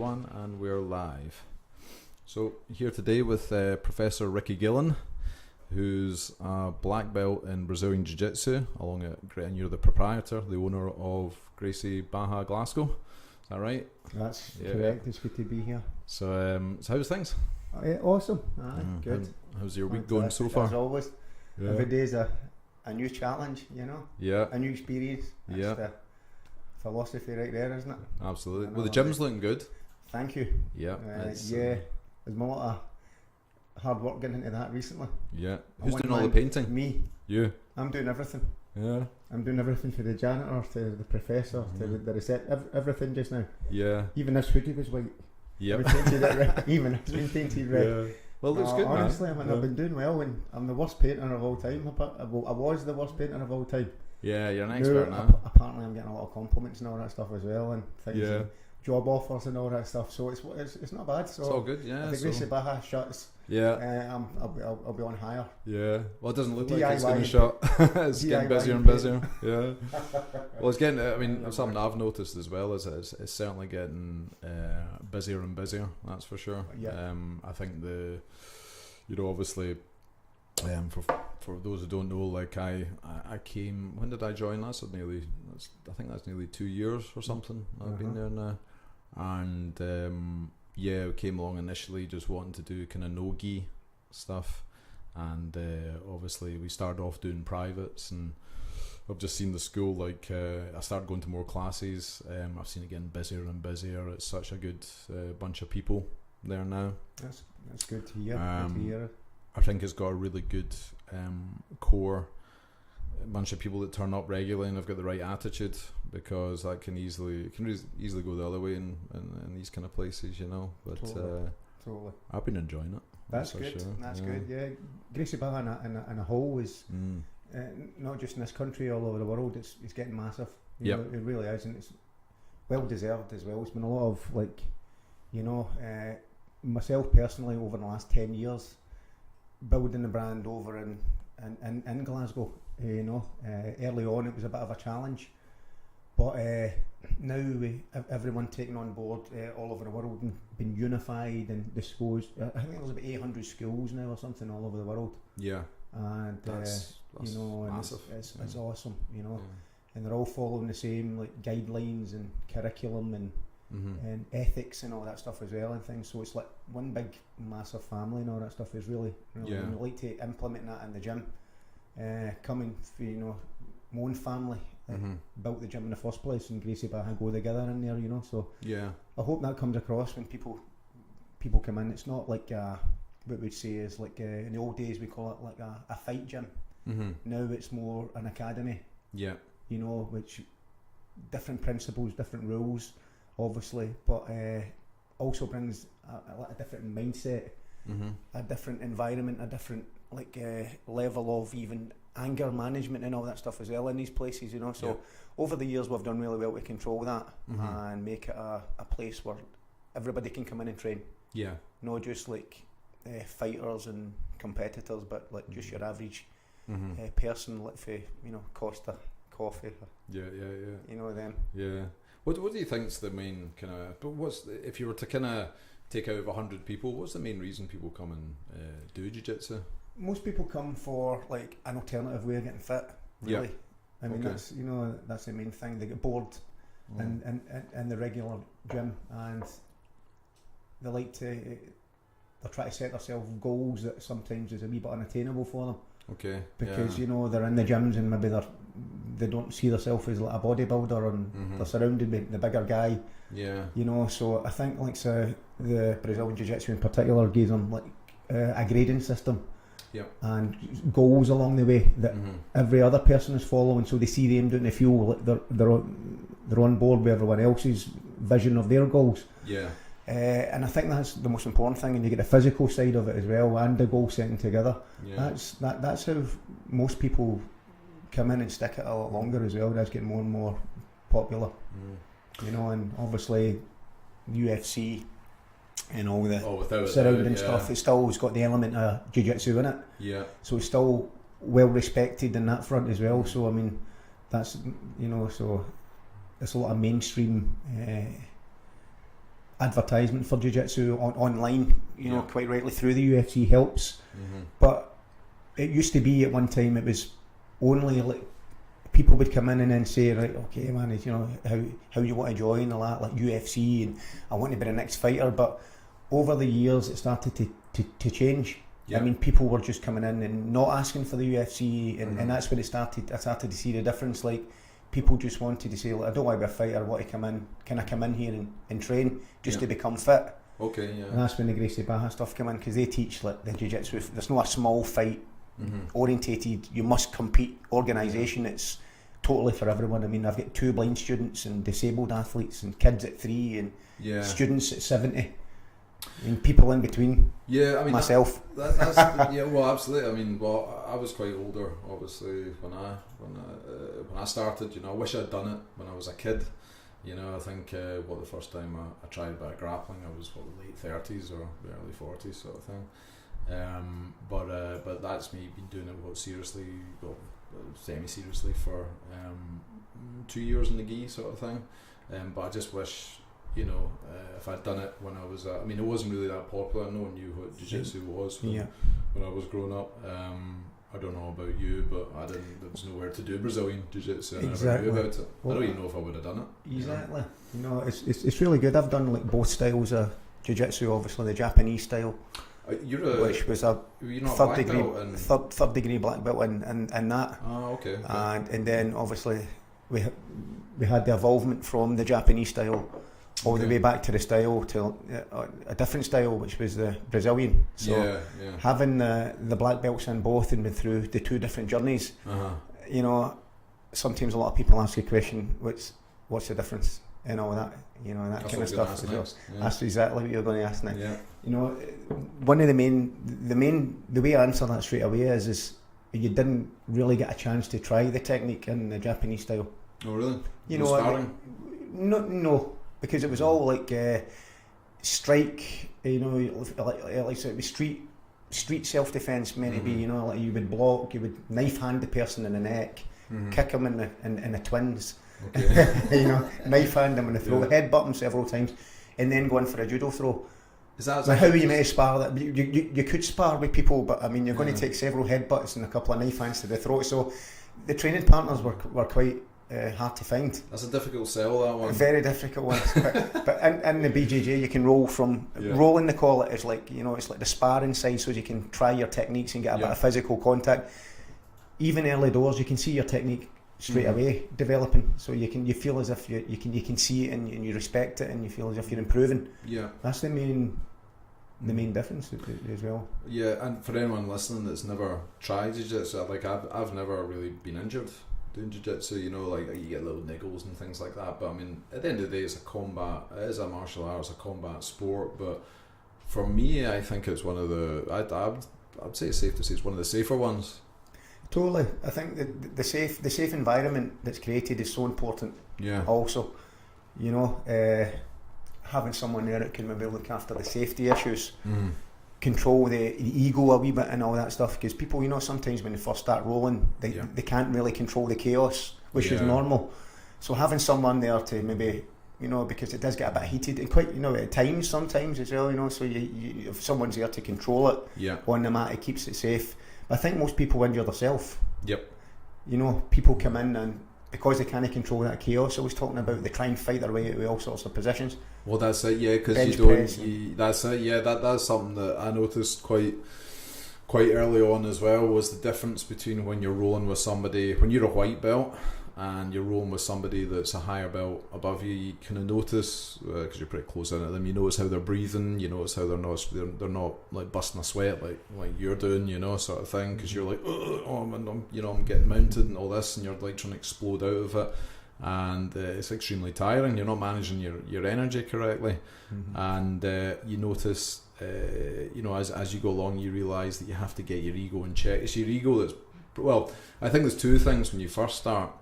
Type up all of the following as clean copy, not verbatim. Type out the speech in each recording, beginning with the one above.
one, and we're live. So here today with Professor Ricky Gillen, who's a black belt in Brazilian Jiu-Jitsu, and you're the proprietor, the owner of Gracie Barra Glasgow. Is that right? That's correct. It's good to be here. So how's things? Awesome. Good. How's your week going so far? As always, every day's a new challenge, you know. Yeah. A new experience. That's the philosophy right there, isn't it? Absolutely. Well, the gym's looking good. Thank you. Yeah. There's been a lot of hard work getting into that recently. Yeah. Who's doing all the painting? Me. You. I'm doing everything. Yeah. I'm doing everything for the janitor, to the professor, to the reception, everything just now. Yeah. Even this hoodie was white. Yep. We painted it red. Even it's been painted red. Yeah. Well, it looks good, honestly, man. I've been doing well, and I'm the worst painter of all time. I was the worst painter of all time. Yeah, you're an expert now. Apparently, I'm getting a lot of compliments and all that stuff as well, and things, and job offers and all that stuff. So it's not bad. So it's all good. Yeah. If the Gracie Barra shuts, I'll be on hire. Yeah. Well, it doesn't look DIY, like it's going to shut. It's getting busier and busier. Yeah. Well, it's getting. I mean, something I've noticed as well is it's certainly getting busier and busier. That's for sure. Yeah. I think obviously, for those who don't know, like I came. When did I join? I think that's nearly 2 years or something. I've been there now, and I came along initially just wanting to do kind of no-gi stuff, and obviously we started off doing privates, and I've just seen the school, like I started going to more classes. I've seen it getting busier and busier. It's such a good bunch of people there now. That's good to hear. I think it's got a really good core bunch of people that turn up regularly and have got the right attitude, because that can easily go the other way in these kind of places, you know. But totally. I've been enjoying it. That's good. Sure. That's good. Yeah, Gracie Barra in a whole is not just in this country, all over the world. It's getting massive. You know, it really is, and it's well deserved as well. It's been a lot of myself personally over the last 10 years. Building the brand over in Glasgow, early on it was a bit of a challenge, but now everyone taken on board all over the world and been unified and disclosed. I think there's about 800 schools now or something all over the world. Yeah, and that's massive. It's awesome, and they're all following the same like guidelines and curriculum and ethics and all that stuff as well and things. So it's like one big massive family and all that stuff is really and we like to implement that in the gym. Coming for my own family that built the gym in the first place, and Gracie Barra go together in there, so I hope that comes across when people come in. It's not like what we'd say is like in the old days we call it like a fight gym. Now it's more an academy, which different principles, different rules obviously, but also brings a different mindset, a different environment, a different level of even anger management and all that stuff as well in these places, so over the years we've done really well to control that and make it a place where everybody can come in and train, not just like fighters and competitors, but like just your average person, like for Costa coffee, them. What do you think's the main kind of? But if you were to kind of take out of 100 people, what's the main reason people come and do jiu-jitsu? Most people come for like an alternative way of getting fit. Really, I mean that's the main thing. They get bored in the regular gym, and they like to. They try to set themselves goals that sometimes is a wee bit unattainable for them. Okay. Because they're in the gyms and maybe they don't see themselves as like a bodybuilder, and they're surrounded by the bigger guy. Yeah. So I think the Brazilian Jiu-Jitsu in particular gives them like a grading system. And goals along the way that every other person is following, so they see them doing, they feel like they're on board with everyone else's vision of their goals. And I think that's the most important thing, and you get the physical side of it as well, and the goal setting together. That's how most people come in and stick it a lot longer as well. That's getting more and more popular. And obviously UFC and all the surrounding stuff, it's still got the element of jiu-jitsu in it. So it's still well respected in that front as well. So I mean, that's so it's a lot of mainstream advertisement for jiu-jitsu online, you know, quite rightly through the UFC helps. But it used to be at one time it was only like people would come in and then say, right, okay man, you know, how you want to join a lot, like UFC, and I want to be the next fighter. But over the years it started to change. I mean, people were just coming in and not asking for the UFC, and that's when I started to see the difference. Like, people just wanted to say, like, I don't want to be a fighter, I want to come in, can I come in here and train just to become fit? Okay, yeah. And that's when the Gracie Barra stuff came in, because they teach like the jiu-jitsu, there's not a small fight orientated, you must compete organisation. It's totally for everyone. I mean, I've got 2 blind students and disabled athletes and kids at 3 and students at 70 and people in between. Yeah, I mean, myself. That's yeah, well, absolutely. I mean, well, I was quite older, obviously, when I started. You know, I wish I'd done it when I was a kid. You know, I think the first time I tried a bit of grappling, I was late 30s or early 40s sort of thing. But that's me been doing it seriously, semi-seriously for 2 years in the gi sort of thing. But I just wish, you know, if I'd done it when I was, I mean, it wasn't really that popular. No one knew what jiu-jitsu was when I was growing up. I don't know about you, but there was nowhere to do Brazilian jiu-jitsu. I never knew about it. Well, I don't even know if I would have done it. Exactly. You know, it's really good. I've done like both styles of jiu-jitsu. Obviously, the Japanese style, which was a third degree black belt in that. Oh, okay. And then obviously we had the evolvement from the Japanese style all the way back to the style to a different style, which was the Brazilian. So having the black belts in both and been through the 2 different journeys, you know, sometimes a lot of people ask a question, what's the difference and all that, you know, and that kind of stuff. That's exactly what you're going to ask now. You know, one of the way I answer that straight away is you didn't really get a chance to try the technique in the Japanese style. Oh really? You know, sparring? No, because it was all like strike, you know, like so it was street self-defense meant to be, you know, like you would block, you would knife hand the person in the neck, kick him in the twins, you know, knife hand him in the throat, headbutt him several times, and then go in for a judo throw. Is that now, how are you meant to spar that? You could spar with people, but I mean, you're going to take several headbutts and a couple of knife hands to the throat. So the training partners were quite hard to find. That's a difficult sell, that one. A very difficult one. but in the BJJ, you can roll from rolling. They call it, is like, you know, it's like the sparring side, so you can try your techniques and get a bit of physical contact. Even early doors, you can see your technique straight away developing. So you feel as if you can see it and you respect it and you feel as if you're improving. Yeah, that's the main difference as well. Yeah, and for anyone listening that's never tried jiu-jitsu, like I've never really been injured doing jiu-jitsu, you know, like you get little niggles and things like that, but I mean, at the end of the day, it is a martial art, it's a combat sport. But for me, I think it's one of the, I'd say it's safe to say it's one of the safer ones. Totally. I think the safe environment that's created is so important. Yeah. Also, you know, having someone there that can maybe look after the safety issues, control the ego a wee bit and all that stuff, because people, you know, sometimes when they first start rolling, they can't really control the chaos, which is normal. So having someone there to maybe, you know, because it does get a bit heated and quite, you know, at times sometimes as well, you know, so you if someone's there to control it on the mat, it keeps it safe. But I think most people injure themselves. Yep. You know, people come in and because they can't control that chaos, I was talking about they try and fight their way out of all sorts of positions. Well, that's it, yeah, because that's it, yeah, that's something that I noticed quite early on as well, was the difference between when you're rolling with somebody, when you're a white belt and you're rolling with somebody that's a higher belt above you kind of notice, because you're pretty close in at them, you notice how they're breathing, you notice how they're not like busting a sweat like you're doing, you know, sort of thing, because you're like, I'm getting mounted and all this, and you're like trying to explode out of it, and it's extremely tiring. You're not managing your energy correctly, and you notice, you know, as you go along, you realise that you have to get your ego in check. It's your ego that's, well, I think there's 2 things when you first start.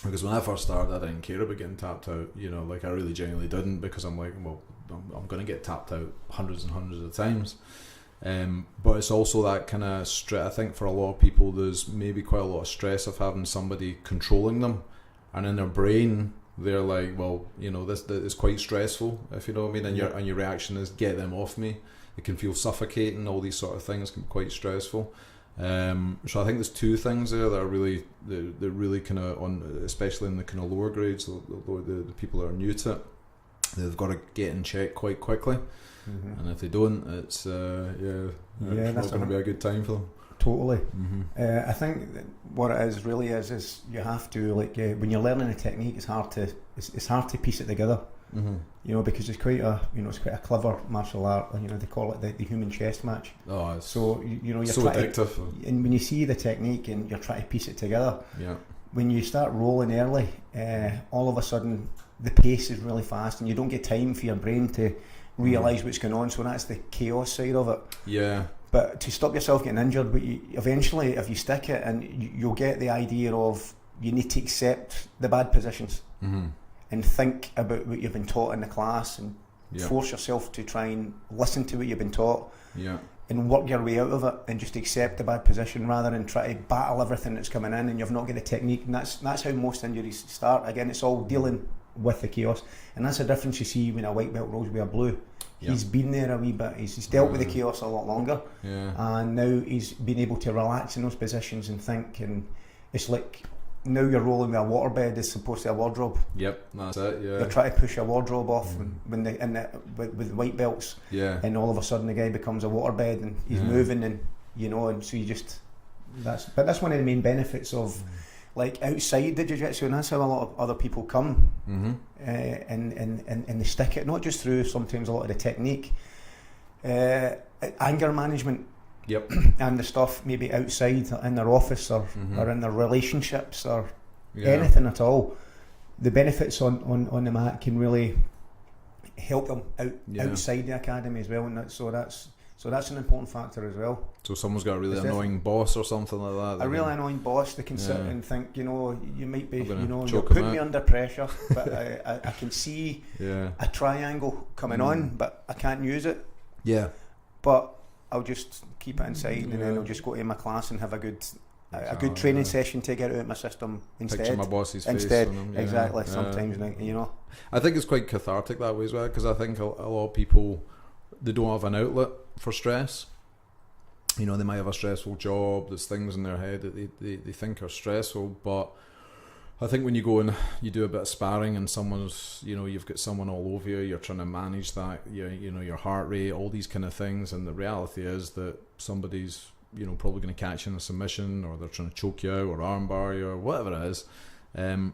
Because when I first started, I didn't care about getting tapped out, you know, like I really genuinely didn't, because I'm like, well, I'm going to get tapped out hundreds and hundreds of times. But it's also that kind of stress. I think for a lot of people, there's maybe quite a lot of stress of having somebody controlling them, and in their brain, they're like, well, you know, this is quite stressful, if you know what I mean, and your reaction is get them off me. It can feel suffocating. All these sort of things can be quite stressful. So I think there's two things there that are really they're really kind of on, especially in the kind of lower grades, the people that are new to it, they've got to get in check quite quickly. And if they don't, it's it's not going to be a good time for them. Totally. I think that what it is really is you have to, like, when you're learning a technique, it's hard to piece it together. You know, because it's quite a clever martial art. You know, they call it the human chess match. Oh, so you're so addictive. And when you see the technique and you're trying to piece it together, when you start rolling early, all of a sudden the pace is really fast, and you don't get time for your brain to realise what's going on. So that's the chaos side of it. Yeah. But to stop yourself getting injured, but eventually, if you stick it, and you'll get the idea of you need to accept the bad positions and think about what you've been taught in the class, and force yourself to try and listen to what you've been taught and work your way out of it, and just accept the bad position rather than try to battle everything that's coming in and you've not got the technique. And that's how most injuries start. Again, it's all dealing with the chaos, and that's the difference you see when a white belt rolls with a blue. He's been there a wee bit, he's dealt with the chaos a lot longer, and now he's been able to relax in those positions and think, and it's like now you're rolling with a waterbed as opposed to a wardrobe. Yep, that's it. You're trying to push a wardrobe off with white belts, and all of a sudden the guy becomes a waterbed and he's moving, and you know, and so you just that's one of the main benefits of like outside the jiu-jitsu, and that's how a lot of other people come, and they stick it, not just through sometimes a lot of the technique, anger management, and the stuff maybe outside in their office or in their relationships or anything at all. The benefits on the mat can really help them outside the academy as well, and that's an important factor as well. So someone's got a really annoying boss or something like that. A really annoying boss, they can sit and think, you know, you might be, you know, you're putting me under pressure, but I can see a triangle coming on, but I can't use it. Yeah. But I'll just keep it inside, and then I'll just go to my class and have a good training session to get it out of my system instead. Picture my boss's face on them. Exactly. Sometimes, you know. I think it's quite cathartic that way as well, because I think a lot of people, they don't have an outlet for stress. You know, they might have a stressful job, there's things in their head that they think are stressful, but I think when you go and you do a bit of sparring and someone's, you know, you've got someone all over you, you're trying to manage that, you know, your heart rate, all these kind of things, and the reality is that somebody's, you know, probably going to catch you in a submission, or they're trying to choke you out or armbar you or whatever it is. It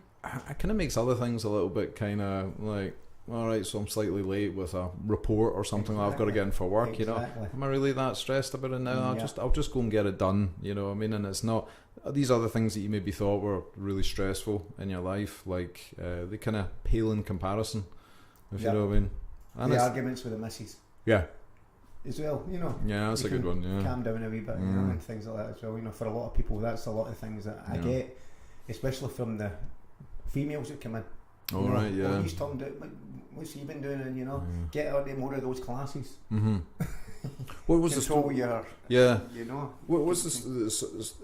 kind of makes other things a little bit kind of like, alright, so I'm slightly late with a report or something that I've got to get in for work, you know. Am I really that stressed about it now? I'll just go and get it done, you know what I mean? And it's not these other things that you maybe thought were really stressful in your life, like they kind of pale in comparison, if you know what I mean. And the arguments with the missus. Yeah. As well, you know. Yeah, that's a good one, yeah. Calm down a wee bit, you know, and things like that as well. You know, for a lot of people, that's a lot of things that I get, especially from the females that come in. Oh, right, yeah. Oh, he's talking about, what's he been doing, and you know, get out of more of those classes. What was control your, you know. What was this?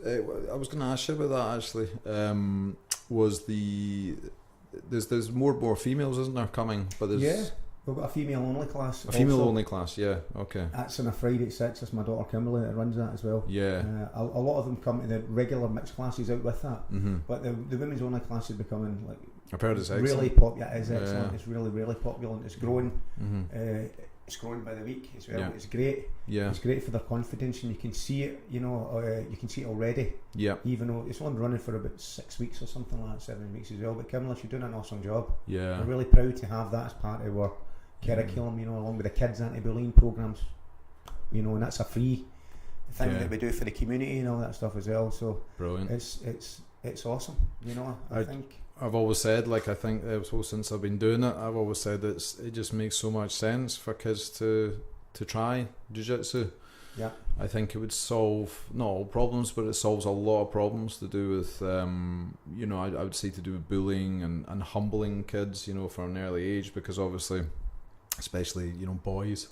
I was going to ask you about that actually. Was there's more and more females, isn't there, coming? But there's we've got a female only class. A female only class, okay. That's on a Friday at 6. It's my daughter Kimberly that runs that as well. Yeah. A lot of them come to the regular mixed classes out with that, but the women's only class is becoming like. I've heard it's really popular. It is excellent. It's really, really popular, and it's growing. It's growing by the week as well. It's great. It's great for their confidence, and you can see it. You know, you can see it already. Even though it's only running for about 6 weeks or something like that, 7 weeks as well. But Kimberly, she's doing an awesome job. We're really proud to have that as part of our curriculum. You know, along with the kids anti-bullying programs. You know, and that's a free thing that we do for the community and all that stuff as well. So brilliant. It's awesome. You know, I think. I've always said, like, I think since I've been doing it, I've always said that it just makes so much sense for kids to try jiu-jitsu. Yeah, I think it would solve not all problems, but it solves a lot of problems to do with, you know, I would say to do with bullying and humbling kids, you know, from an early age, because obviously, especially, you know, boys,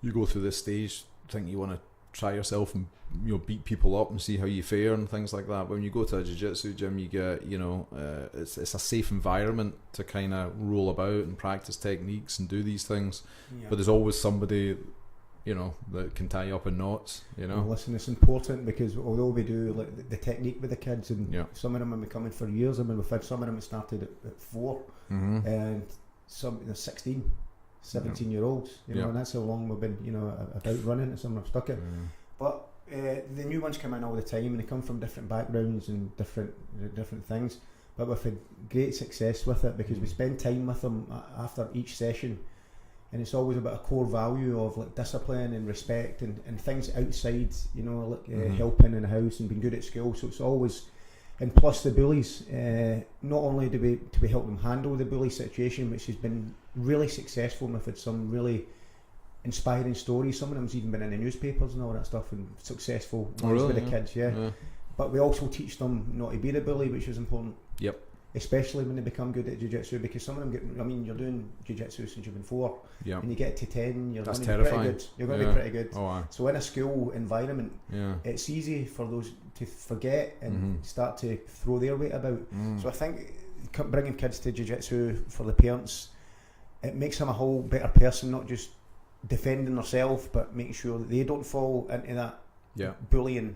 you go through this stage, think you want to try yourself and beat people up and see how you fare and things like that. But when you go to a jiu-jitsu gym, you get it's a safe environment to kind of roll about and practice techniques and do these things. But there's always somebody that can tie you up in knots. Well, listen, it's important because although we do like the technique with the kids, and some of them have been coming for years. I mean, we've had some of them that started at 4, and some 16, 17-year-olds. And that's how long we've been about running. And some have stuck it. But the new ones come in all the time, and they come from different backgrounds and different things. But we've had great success with it because we spend time with them after each session. And it's always about a core value of like discipline and respect and things outside, helping in the house and being good at school. So it's always, and plus the bullies, not only do we help them handle the bully situation, which has been really successful, and we've had some really inspiring stories. Some of them's even been in the newspapers and all that stuff, and successful with the kids, But we also teach them not to be the bully, which is important. Yep. Especially when they become good at jiu-jitsu, because some of them you're doing jiu-jitsu since you've been 4, and you get to 10, you're going to be pretty good. You're going to be pretty good. So in a school environment, it's easy for those to forget and start to throw their weight about. So I think bringing kids to jiu-jitsu for the parents, it makes them a whole better person, not just defending themselves, but making sure that they don't fall into that bullying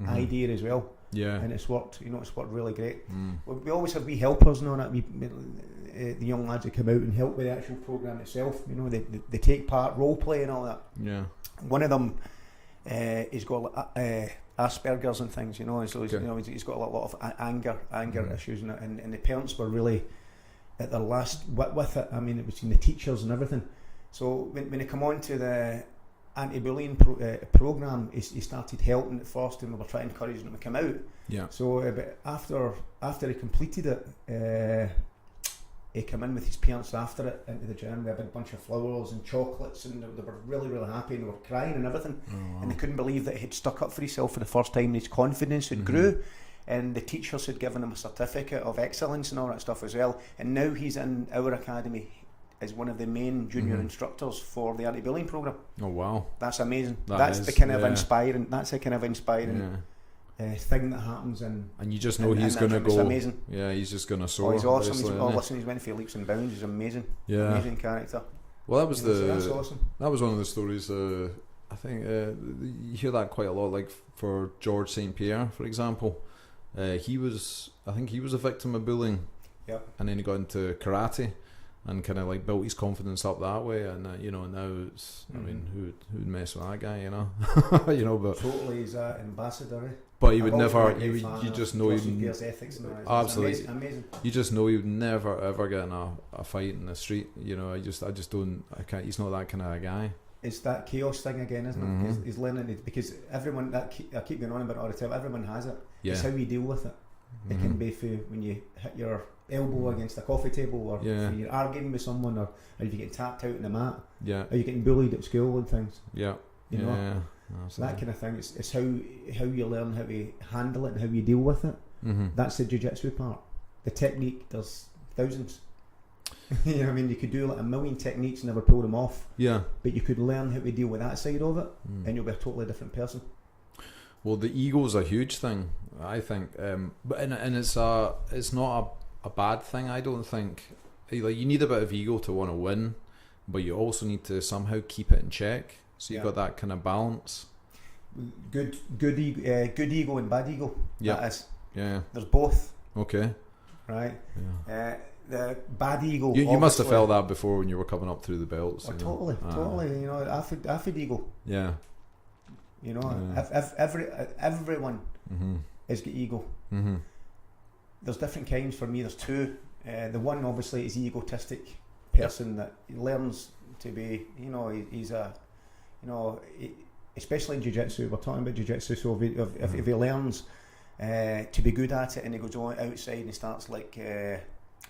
idea as well. And it's worked. It's worked really great. We always have wee helpers and all that. The young lads that come out and help with the actual program itself. They take part, role play and all that. One of them, he's got Asperger's and things. So he's got a lot of anger issues, and the parents were really at their last wit with it. I mean, it was in the teachers and everything. So when they come on to the anti-bullying program, he started helping at first, and we were trying to encourage him to come out. So but after he completed it, he came in with his parents after it into the gym. We had a big bunch of flowers and chocolates, and they were really, really happy, and they were crying and everything. And they couldn't believe that he had stuck up for himself for the first time, and his confidence had grew. And the teachers had given him a certificate of excellence and all that stuff as well. And now he's in our academy as one of the main junior instructors for the anti-bullying program. Oh wow, that's amazing. That's the kind of inspiring. That's the kind of inspiring thing that happens. And you just know he's going to go. It's amazing. Yeah, he's just going to soar. He's awesome. Listen, he's went for leaps and bounds. He's amazing. Amazing character. Well, that was that's awesome. That was one of the stories. I think you hear that quite a lot. Like for George St. Pierre, for example, I think he was a victim of bullying. Yep. And then he got into karate and kind of like built his confidence up that way, and now it's, I mean, who'd mess with that guy, but totally, he's an ambassador. But he would never. You just know he ethics. Absolutely, amazing. You just know he would never ever get in a fight in the street. I just don't. I can't. He's not that kind of a guy. It's that chaos thing again, isn't it? He's learning it because everyone. I keep going on about it all the time. Everyone has it. It's how you deal with it. It can be when you hit your elbow against a coffee table, or when you're arguing with someone, or if you're getting tapped out in the mat, or you're getting bullied at school and things. That kind of thing. It's how you learn how to handle it and how you deal with it. That's the jiu-jitsu part. The technique, there's thousands. You know what I mean? You could do like a million techniques and never pull them off. But you could learn how to deal with that side of it, and you'll be a totally different person. Well, the ego's a huge thing, I think, but and it's not a bad thing. I don't think. Like, you need a bit of ego to want to win, but you also need to somehow keep it in check. So you've got that kind of balance. Good ego and bad ego. Yeah. That is. Yeah. There's both. Okay. Right. Yeah. The bad ego. You must have felt that before when you were coming up through the belts. Totally. Affid ego. Yeah. If everyone has got ego. There's different kinds. For me, there's two. The one obviously is egotistic person that learns to be. He's a. Especially in jiu-jitsu, we're talking about jiu-jitsu. So if he learns to be good at it, and he goes on outside and starts like,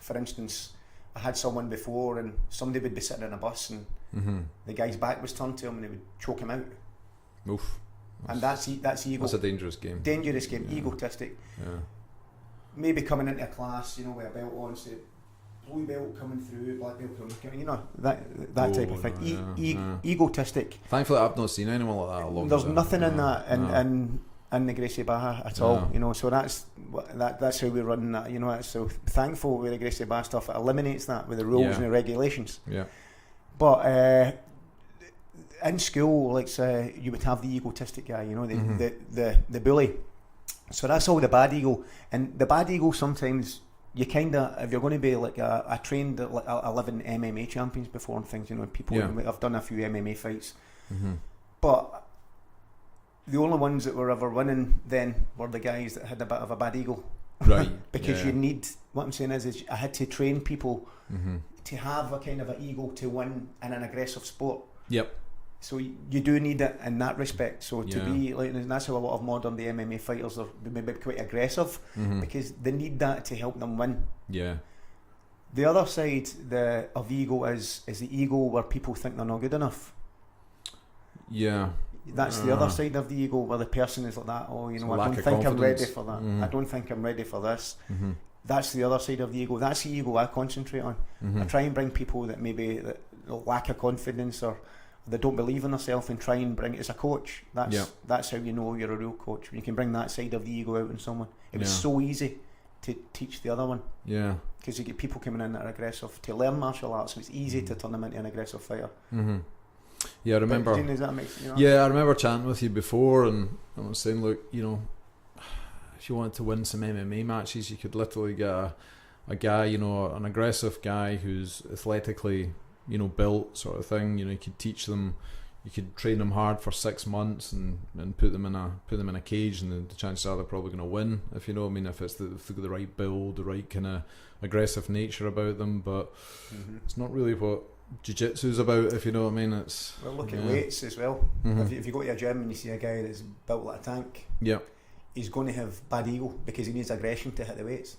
for instance, I had someone before, and somebody would be sitting in a bus, and the guy's back was turned to him, and he would choke him out. Oof. And that's ego. That's a dangerous game. Egotistic. Maybe coming into a class, with a belt on, say, blue belt coming through, black belt coming through, you know, that type of thing. Egotistic. Thankfully, I've not seen anyone like that along. There's nothing in that in the Gracie Barra at all, you know. So that's how we run that, you know. So thankful with the Gracie Barra stuff, it eliminates that with the rules and the regulations. Yeah. But in school, like say, you would have the egotistic guy, you know, the bully. So that's all the bad ego, and the bad ego sometimes. You kind of, if you're going to be like I trained like 11 MMA champions before and things, you know, people. I've done a few MMA fights, but the only ones that were ever winning then were the guys that had a bit of a bad ego, right? Because you need. What I'm saying is I had to train people to have a kind of an ego to win in an aggressive sport. Yep. So you do need it in that respect. So to be like, and that's how a lot of modern day MMA fighters are maybe quite aggressive because they need that to help them win. Yeah. The other side of ego is the ego where people think they're not good enough. Yeah. That's the other side of the ego where the person is like that. Oh, you know, I don't think I'm ready for that. I don't think I'm ready for this. That's the other side of the ego. That's the ego I concentrate on. I try and bring people that maybe that lack of confidence or they don't believe in themselves and try and bring it as a coach. That's how you know you're a real coach. When you can bring that side of the ego out in someone. It was so easy to teach the other one. Yeah. Because you get people coming in that are aggressive to learn martial arts, so it's easy to turn them into an aggressive fighter. Yeah, I remember. I remember chatting with you before, and I was saying, look, you know, if you wanted to win some MMA matches, you could literally get a guy, you know, an aggressive guy who's athletically, you know, built sort of thing. You know, you could teach them, you could train them hard for 6 months and put them in a cage, and the chances are they're probably going to win. If you know what I mean, if it's the right build, the right kind of aggressive nature about them. But it's not really what jiu-jitsu's about, if you know what I mean. It's look at weights as well. If you go to a gym and you see a guy that's built like a tank, he's going to have bad ego because he needs aggression to hit the weights.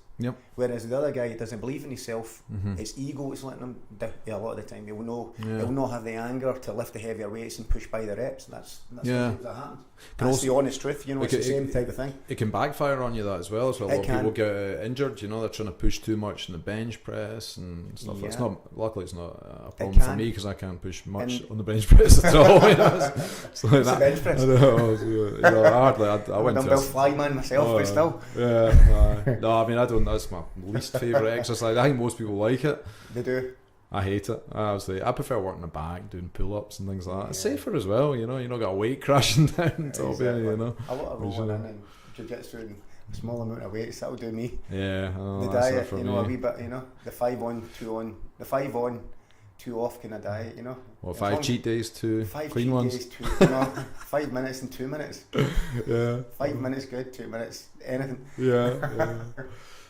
Whereas the other guy doesn't believe in himself, it's ego that's letting him down. A lot of the time he'll not have the anger to lift the heavier weights and push by the reps. That's what happens. That's the honest truth, you know. It's the same type of thing. It can backfire on you that as well. So a lot of people get injured, you know. They're trying to push too much in the bench press and stuff. It's not, luckily it's not a problem for me because I can't push much on the bench press at all. You know, it's like that. Bench press. I went to a flyman myself, but still. No, I mean, I don't. That's my least favourite exercise. I think most people like it. They do. I hate it. I prefer working the back, doing pull-ups and things like that. It's safer as well, you know. You don't got a weight crashing down top of you, you know. A lot of rolling in jiu-jitsu and a small amount of weights, that'll do me. Yeah. The diet, you know, a wee bit, you know. The 5 on, 2 on. The 5 on, 2 off kind of diet, you know. Well, 5 cheat days, 2 clean ones. 5 cheat days, 2, you know, 5 minutes and 2 minutes. 5 minutes good, 2 minutes, anything.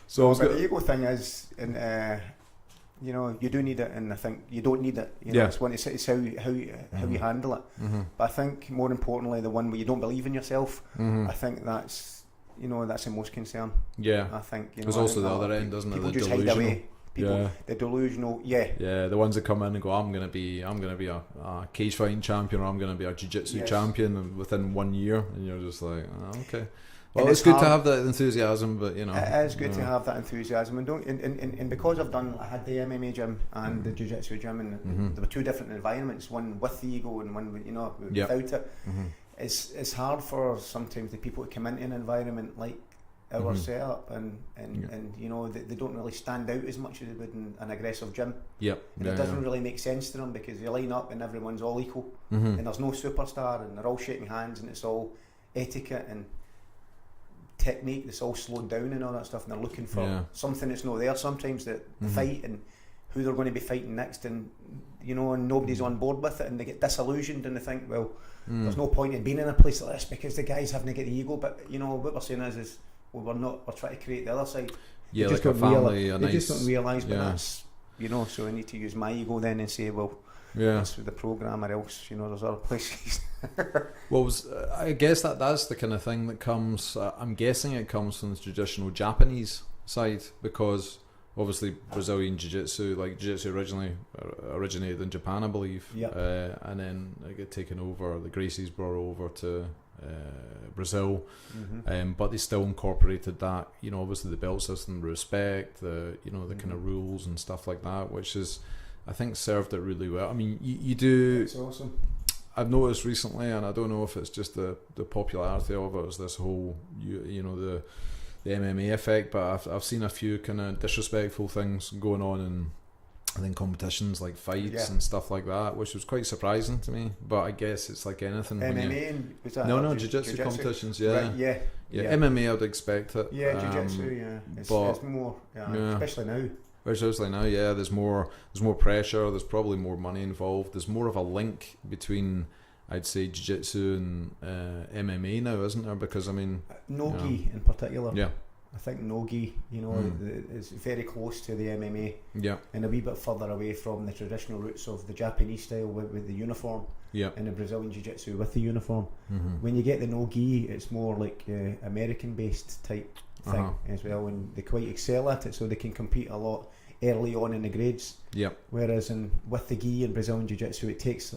So but the ego thing is, you know, you do need it, and I think you don't need it. You know, it's how you handle it. But I think more importantly, the one where you don't believe in yourself, I think that's the most concern. Yeah, I think there's also the other end, doesn't it? People just hide away. People, the delusional, the ones that come in and go, I'm gonna be a cage fighting champion, or I'm gonna be a jiu-jitsu champion within 1 year, and you're just like, okay. Well, it's good to have that enthusiasm, but you know, it is good to have that enthusiasm, and because I had the MMA gym and the jiu-jitsu gym, and there were 2 different environments, one with the ego and one without it. It's hard for sometimes the people to come into an environment like our setup, and you know, they don't really stand out as much as they would in an aggressive gym. It doesn't really make sense to them because they line up and everyone's all equal, and there's no superstar, and they're all shaking hands, and it's all etiquette and technique that's all slowed down and all that stuff, and they're looking for something that's not there sometimes, that the fight and who they're going to be fighting next, and you know, and nobody's on board with it, and they get disillusioned, and they think, well, there's no point in being in a place like this because the guy's having to get the ego. But you know, what we're saying is we're trying to create the other side. They just don't realise, but that's, you know, so I need to use my ego then and say, well, that's with the programme, or else, you know, there's other places. Well, I guess that's the kind of thing that comes, I'm guessing it comes from the traditional Japanese side, because obviously Brazilian jiu-jitsu, like jiu-jitsu originated in Japan, I believe, and then it got taken over, the Gracies brought over to Brazil, but they still incorporated that, you know, obviously the belt system, respect, the, you know, the kind of rules and stuff like that, which is, I think, served it really well. I mean, you do. It's awesome. I've noticed recently, and I don't know if it's just the popularity of it, is this whole you know the MMA effect, but I've seen a few kind of disrespectful things going on in, I think, competitions like fights and stuff like that, which was quite surprising to me. But I guess it's like anything. MMA and was that no jiu-jitsu competitions, yeah. Right, yeah. MMA, I'd expect it. Yeah, jiu-jitsu, it's more, especially now. Especially now, yeah. There's more pressure. There's probably more money involved. There's more of a link between, I'd say, jiu-jitsu and MMA now, isn't there? Because I mean, no-gi in particular. Yeah. I think no-gi, you know, is very close to the MMA. Yeah. And a wee bit further away from the traditional roots of the Japanese style with the uniform. Yeah. And the Brazilian jiu-jitsu with the uniform. When you get the no-gi, it's more like American-based type thing as well, and they quite excel at it, so they can compete a lot early on in the grades. Yeah. Whereas with the gi and Brazilian jiu-jitsu, it takes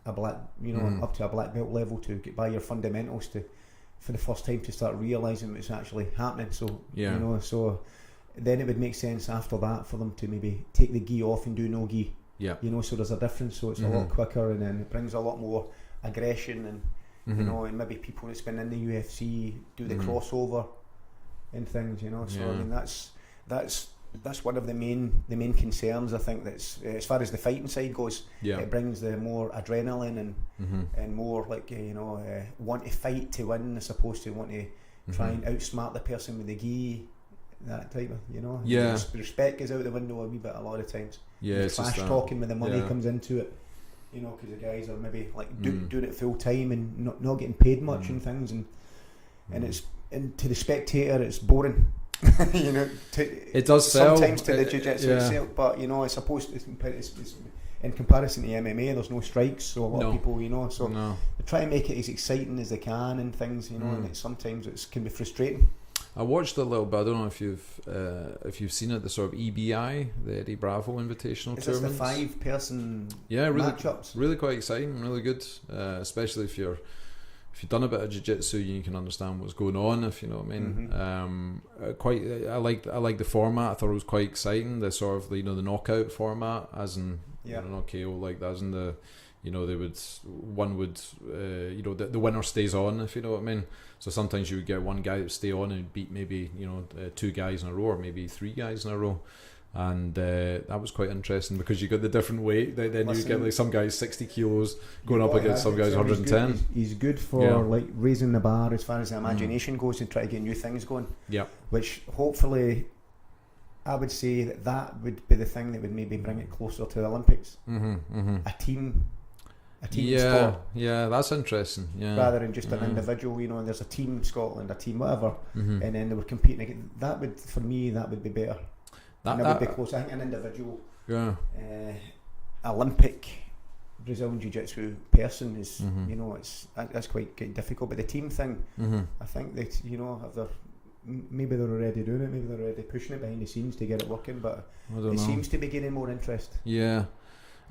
a black, you know, up to a black belt level to get by your fundamentals to, for the first time, to start realising what's actually happening. So you know, so then it would make sense after that for them to maybe take the gi off and do no gi. Yeah. You know, so there's a difference. So it's a lot quicker, and then it brings a lot more aggression, and you know, and maybe people that's been in the UFC do the crossover and things. You know, so I mean that's one of the main concerns, I think, that's as far as the fighting side goes. It brings the more adrenaline and more like want to fight to win as opposed to want to try and outsmart the person with the gi, that type of, you know. Respect goes out the window a wee bit a lot of times. It's trash talking with the money comes into it, you know, because the guys are maybe like doing it full time and not getting paid much and things, and it's, and to the spectator it's boring. You know, it does sell sometimes to the jiu-jitsu itself, but you know, it's supposed to, it's in comparison to MMA, there's no strikes, so a lot of people, you know, so they try and make it as exciting as they can and things, you know, and sometimes it can be frustrating. I watched a little bit. I don't know if you've seen it, the sort of EBI, the Eddie Bravo Invitational tournament. It's the 5-person really matchups. Really quite exciting, really good, especially if you've done a bit of jiu-jitsu, you can understand what's going on, if you know what I mean. I like the format. I thought it was quite exciting, the sort of, you know, the knockout format, as in an KO, like as in the, you know, the winner stays on, if you know what I mean. So sometimes you would get one guy that would stay on and beat maybe, you know, 2 guys in a row, or maybe 3 guys in a row. And that was quite interesting because you got the different weight. Then you get like some guys 60 kilos going up against some guys 110. He's good for like raising the bar as far as the imagination goes, and try to get new things going. Yeah. Which hopefully, I would say that would be the thing that would maybe bring it closer to the Olympics. A team sport. Yeah, that's interesting. Yeah. Rather than just an individual, you know, there's a team Scotland, a team whatever, and then they were competing again. That would, for me, that would be better. That would be close. I think an individual Olympic Brazilian Jiu-Jitsu person is, you know, that's quite difficult. But the team thing, I think that, you know, maybe they're already doing it, maybe they're already pushing it behind the scenes to get it working, but it seems to be gaining more interest. Yeah.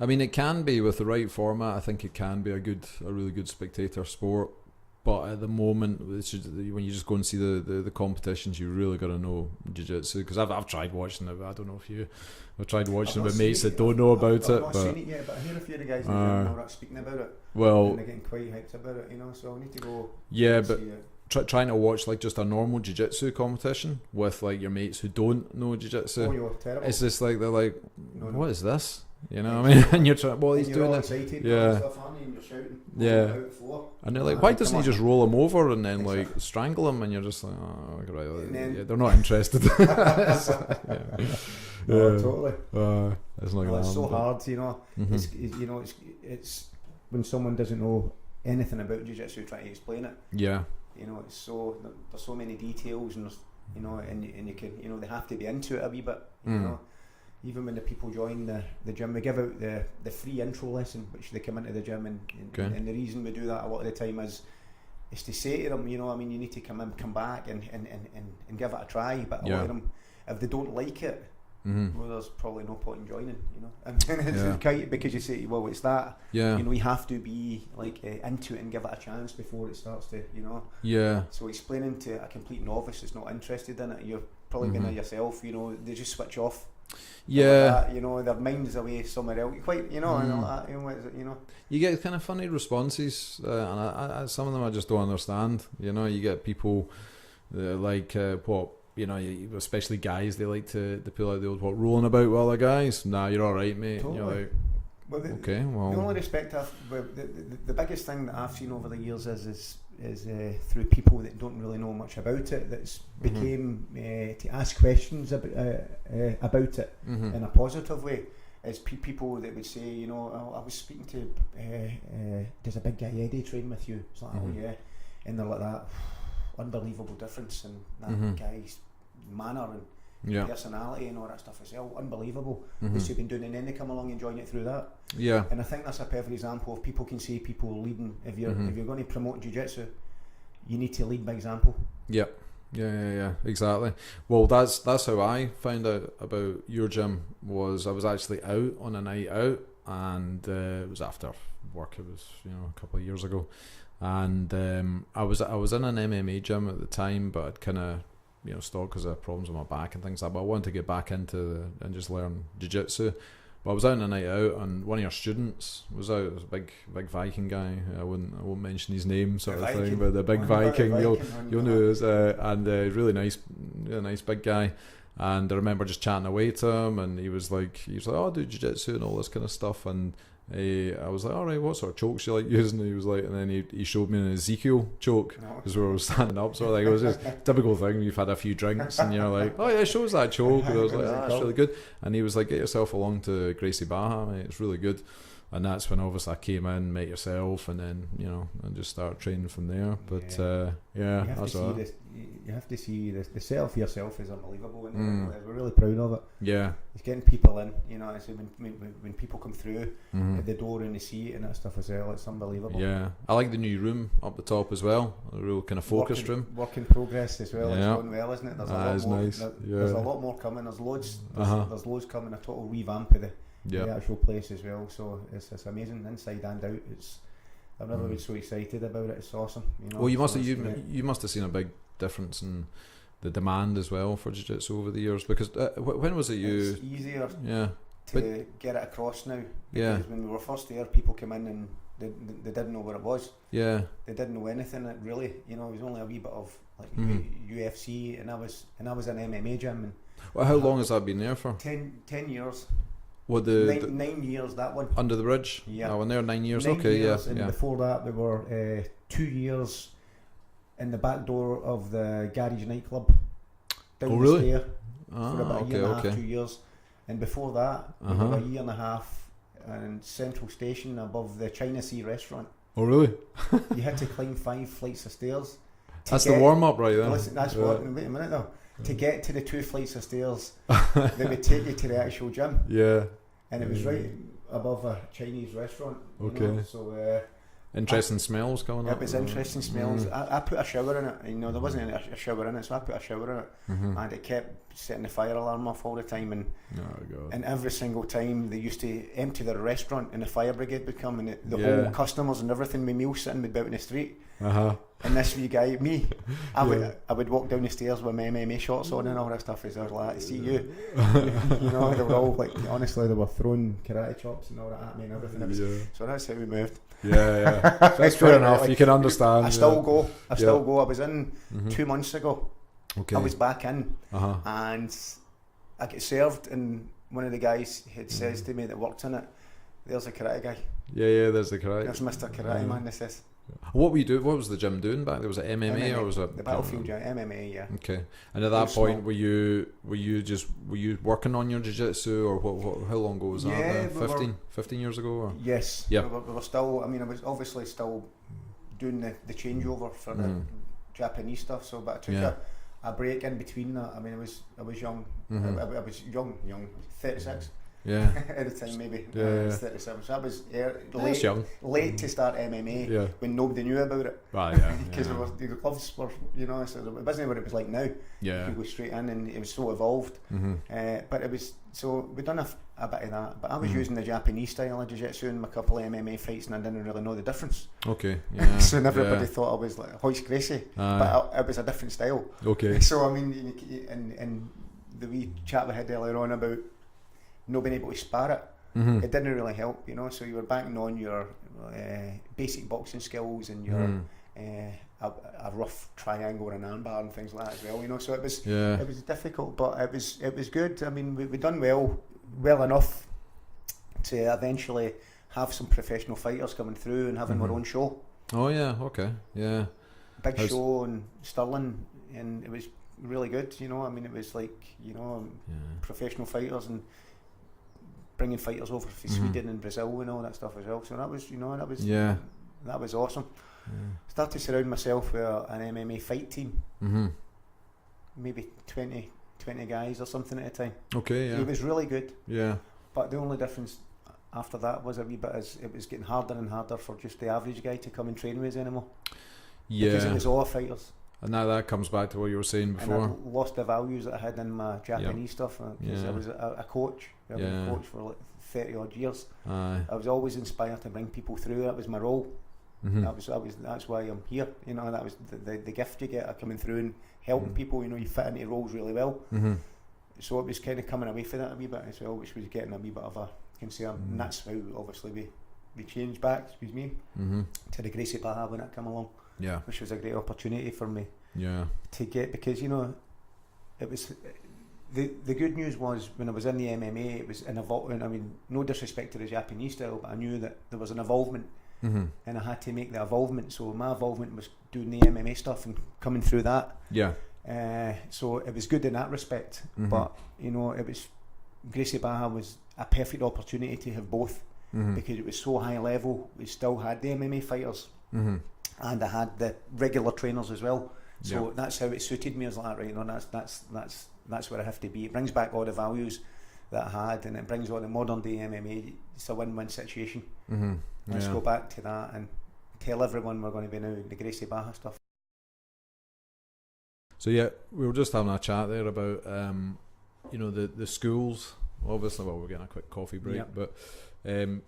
I mean, it can be with the right format. I think it can be a really good spectator sport. But at the moment, when you just go and see the competitions, you really got to know jiu-jitsu, because I've tried watching it. I don't know if you have tried watching it with mates that don't know about it. I've not seen it yet, but I hear a few of the guys in the gym are speaking about it. Well, and they're getting quite hyped about it, you know. So I need to go. Yeah, but trying to watch like just a normal jiu-jitsu competition with like your mates who don't know jiu-jitsu. Oh, you're terrible. It's just like they're like, what is this? You know what I mean? And you're trying, well, he's doing it. Excited, and stuff, and you're shouting. And they're like, why doesn't he just roll him over and then like strangle him? And you're just like, oh, right. They're not interested. Totally. It's not it's so hard, you know. It's when someone doesn't know anything about jiu-jitsu trying to explain it. Yeah. You know, it's there's so many details, and there's, you know, and you can, you know, they have to be into it a wee bit, you know. Even when the people join the gym, we give out the free intro lesson, which they come into the gym, and the reason we do that a lot of the time is to say to them, you know, I mean, you need to come back and give it a try. But a lot of them, if they don't like it, well, there's probably no point in joining, you know. And it's quite, because you say, well, it's that, you know, you have to be like into it and give it a chance before it starts to, you know. Yeah. So explaining to a complete novice that's not interested in it, you're probably going to yourself, you know, they just switch off. Yeah. Like that, you know, their mind's away somewhere else. Quite, you know, and all that, you know. You get kind of funny responses, and I some of them I just don't understand. You know, you get people like what. You know, especially guys, they like to pull out the old rolling about with other guys. Nah, you're all right, mate. Totally. You're like, well, okay, well. The only respect the biggest thing that I've seen over the years is through people that don't really know much about it, that's became to ask questions about it in a positive way. Is people that would say, you know, I was speaking to, does a big guy Eddie train with you? It's like, oh yeah, and they're like that. Unbelievable difference in that guy's manner and personality and all that stuff as well. Unbelievable. What's he been doing, and then they come along and join it through that. Yeah. And I think that's a perfect example of people can see people leading. If you're going to promote jiu-jitsu, you need to lead by example. Yeah. Yeah, exactly. Well, that's how I found out about your gym. Was I was actually out on a night out, and it was after work. It was, you know, a couple of years ago. And I was in an MMA gym at the time, but I'd kind of, you know, stopped because I had problems with my back and things like that. But I wanted to get back into and just learn jiu-jitsu. But I was out on a night out, and one of your students was out. It was a big Viking guy. I won't mention his name, sort of thing, but the big Viking, you'll know who it is. And really nice big guy. And I remember just chatting away to him, and he was like, oh, I do jiu-jitsu and all this kind of stuff. And I was like, all right, what sort of chokes you like using? And he was like, and then he showed me an Ezekiel choke, because we were standing up. So like, it was just a typical thing. You've had a few drinks, and you're like, oh yeah, show us that choke. And I was like, that's really good. And he was like, get yourself along to Gracie Baja, mate. It's really good. And that's when obviously I came in, met yourself, and then, you know, and just started training from there. But that's all. You have to see the setup for yourself is unbelievable, and we're really proud of it. Yeah, it's getting people in. You know, it's when people come through at the door and they see it and that stuff as well. It's unbelievable. Yeah, I like the new room up the top as well. A real kind of focused room. Work in progress as well. It's going well, isn't it? There's a lot more. Nice. There's a lot more coming. There's loads. There's loads coming. A total revamp of the actual place as well. So it's amazing inside and out. I've never been so excited about it. It's awesome. You know. Well, you must have seen a big difference in the demand as well for jiu-jitsu over the years, because when was it it's easier to get it across now, because when we were first there, people came in and they didn't know what it was. They didn't know anything. It really, you know, it was only a wee bit of like UFC, and I was an MMA gym. And well, how long has that been there for? 10 years. What 9 years, that one. Under the bridge? Yeah. Oh, when there 9 years. 9 years, and before that we were 2 years in the back door of the garage nightclub down the stair for about a year and a half, 2 years. And before that, we were a year and a half in Central Station above the China Sea restaurant. Oh, really? You had to climb 5 flights of stairs. That's the warm-up right there. Listen, that's what, wait a minute though. To get to the 2 flights of stairs, they would take you to the actual gym. Yeah. And it was right above a Chinese restaurant. Okay. You know, so... interesting smells coming up. It was interesting smells. I put a shower in it. You know, there wasn't a shower in it, so I put a shower in it, and it kept setting the fire alarm off all the time. And and every single time they used to empty the restaurant, and the fire brigade would come, and the whole customers and everything, my meal sitting would be out in the street. And this wee guy, me, I would walk down the stairs with my MMA shorts on and all that stuff. As I was like, see you, you know, they were all like, honestly, they were throwing karate chops and all that at me and everything. So that's how we moved. That's fair enough. Like, you can understand. I still go. I was in 2 months ago. I was back in, and I get served, and one of the guys had says to me that worked in it, "There's a karate guy." There's the karate. There's Mr. Karate Man. This is. What were you doing? What was the gym doing back there? Was it MMA or was it the Battlefield gym? MMA, yeah. Okay. And at that point, were you working on your jiu-jitsu, or what? How long ago was that? 15 years ago? Or? Yes. Yeah. We were still. I mean, I was obviously still doing the changeover for the Japanese stuff. So, but I took a break in between that. I mean, I was young. I was young, 36. Yeah. At the time, maybe. Yeah, I was 37. So I was That's young. late to start MMA when nobody knew about it. Ah, yeah. Because the gloves were, you know, so it wasn't what it was like now. Yeah. You could go straight in, and it was so evolved. Mm-hmm. But it was, so we'd done a bit of that. But I was using the Japanese style of jiu-jitsu in a couple of MMA fights, and I didn't really know the difference. Okay. Yeah. So everybody thought I was like Hoist Gracie, but it was a different style. Okay. So I mean, and the wee chat we had earlier on about not being able to spar it, it didn't really help, you know. So you were banging on your basic boxing skills and your a rough triangle and an armbar and things like that as well, you know. So it was difficult, but it was good. I mean, we done well enough to eventually have some professional fighters coming through and having our own show. Oh yeah, okay, yeah. Big show in Stirling, and it was really good, you know. I mean, it was like, you know, professional fighters and bringing fighters over from Sweden and Brazil and all that stuff as well. So that was, you know, that was awesome. Started to surround myself with an MMA fight team, maybe 20 guys or something at a time. Okay, yeah. It was really good. Yeah. But the only difference after that was a wee bit as it was getting harder and harder for just the average guy to come and train with us anymore. Yeah. Because it was all fighters. And that comes back to what you were saying before. And I lost the values that I had in my Japanese stuff. Because I was a coach. I've been a coach for like 30 odd years. I was always inspired to bring people through. That was my role. That's why I'm here. You know, that was the gift you get of coming through and helping people. You know, you fit into roles really well. So it was kind of coming away from that a wee bit as well, which was getting a wee bit of a concern. And that's how obviously we changed back, to the Gracie Baja when it came along. Yeah, which was a great opportunity for me. Yeah, to get, because, you know, it was the good news was when I was in the MMA, it was an evolvement. I mean, no disrespect to the Japanese style, but I knew that there was an evolvement, and I had to make the evolvement. So my evolvement was doing the MMA stuff and coming through that. Yeah. So it was good in that respect, but you know, it was Gracie Baja was a perfect opportunity to have both, because it was so high level. We still had the MMA fighters. And I had the regular trainers as well, so that's how it suited me. I was like, right, you know, that's where I have to be. It brings back all the values that I had, and it brings all the modern day MMA. It's a win-win situation. Let's go back to that and tell everyone we're going to be now the Gracie Baja stuff. So yeah, we were just having a chat there about you know, the schools. Obviously, well, we're getting a quick coffee break, but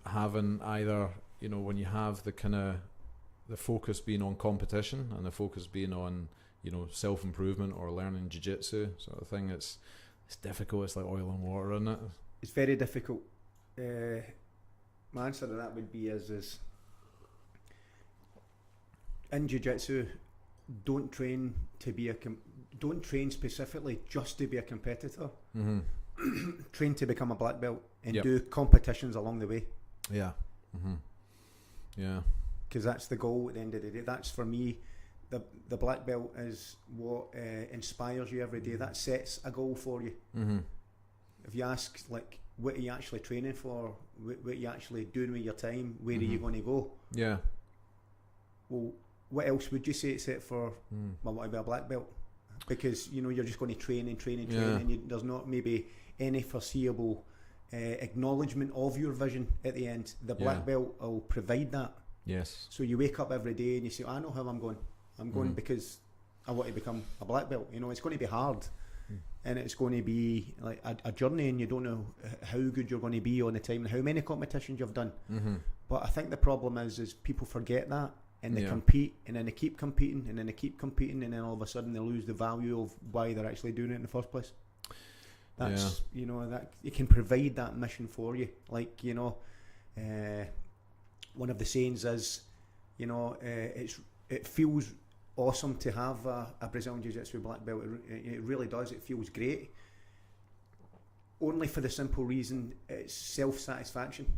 having either, you know, when you have the kind of the focus being on competition and the focus being on, you know, self-improvement or learning jiu-jitsu sort of thing, it's difficult. It's like oil and water, isn't it? It's very difficult. My answer to that would be is in jiu-jitsu, don't train specifically just to be a competitor. Train to become a black belt and do competitions along the way. Yeah. Yeah. Because that's the goal at the end of the day. That's, for me, the black belt is what inspires you every day. That sets a goal for you. If you ask, like, what are you actually training for, what are you actually doing with your time, where are you going to go? Yeah. Well, what else would you say except for, I want to be a black belt? Because, you know, you're just going to train, and there's not maybe any foreseeable acknowledgement of your vision at the end. The black belt will provide that. Yes. So you wake up every day and you say, I know how I'm going. I'm going because I want to become a black belt. You know, it's going to be hard, and it's going to be like a journey, and you don't know how good you're going to be on the time and how many competitions you've done. But I think the problem is people forget that, and they compete, and then they keep competing, and then they keep competing, and then all of a sudden they lose the value of why they're actually doing it in the first place. That's, you know, that it can provide that mission for you. Like, you know, one of the sayings is, you know, it feels awesome to have a Brazilian Jiu-Jitsu black belt. It really does. It feels great. Only for the simple reason it's self-satisfaction.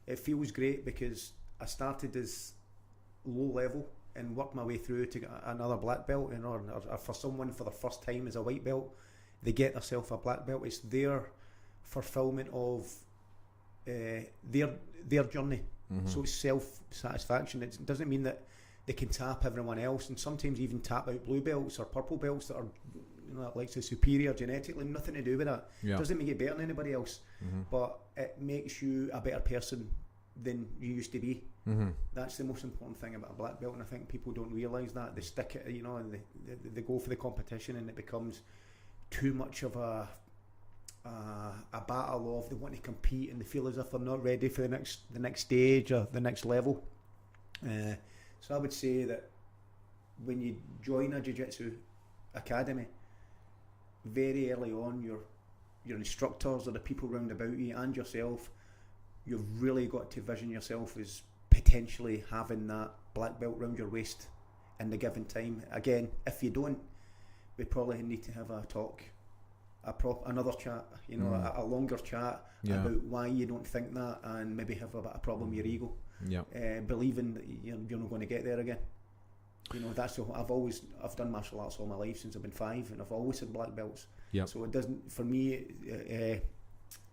It feels great because I started as low level and worked my way through to another black belt, you know, or for someone for the first time as a white belt, they get themselves a black belt. It's their fulfillment of their journey. So it's self-satisfaction. It doesn't mean that they can tap everyone else, and sometimes even tap out blue belts or purple belts that are like the superior genetically, nothing to do with that. Yeah. Doesn't make you better than anybody else, but it makes you a better person than you used to be. That's the most important thing about a black belt, and I think people don't realise that. They stick it, and they go for the competition, and it becomes too much of a battle of they want to compete and they feel as if they're not ready for the next stage or the next level. So I would say that when you join a jiu-jitsu academy, very early on, your instructors or the people round about you and yourself, you've really got to vision yourself as potentially having that black belt round your waist in the given time. Again, if you don't, we probably need to have a talk, another chat, a longer chat about why you don't think that, and maybe have a bit of problem with your ego, believing that you're not going to get there again. That's I've done martial arts all my life since I've been 5, and I've always had black belts. So it doesn't, for me,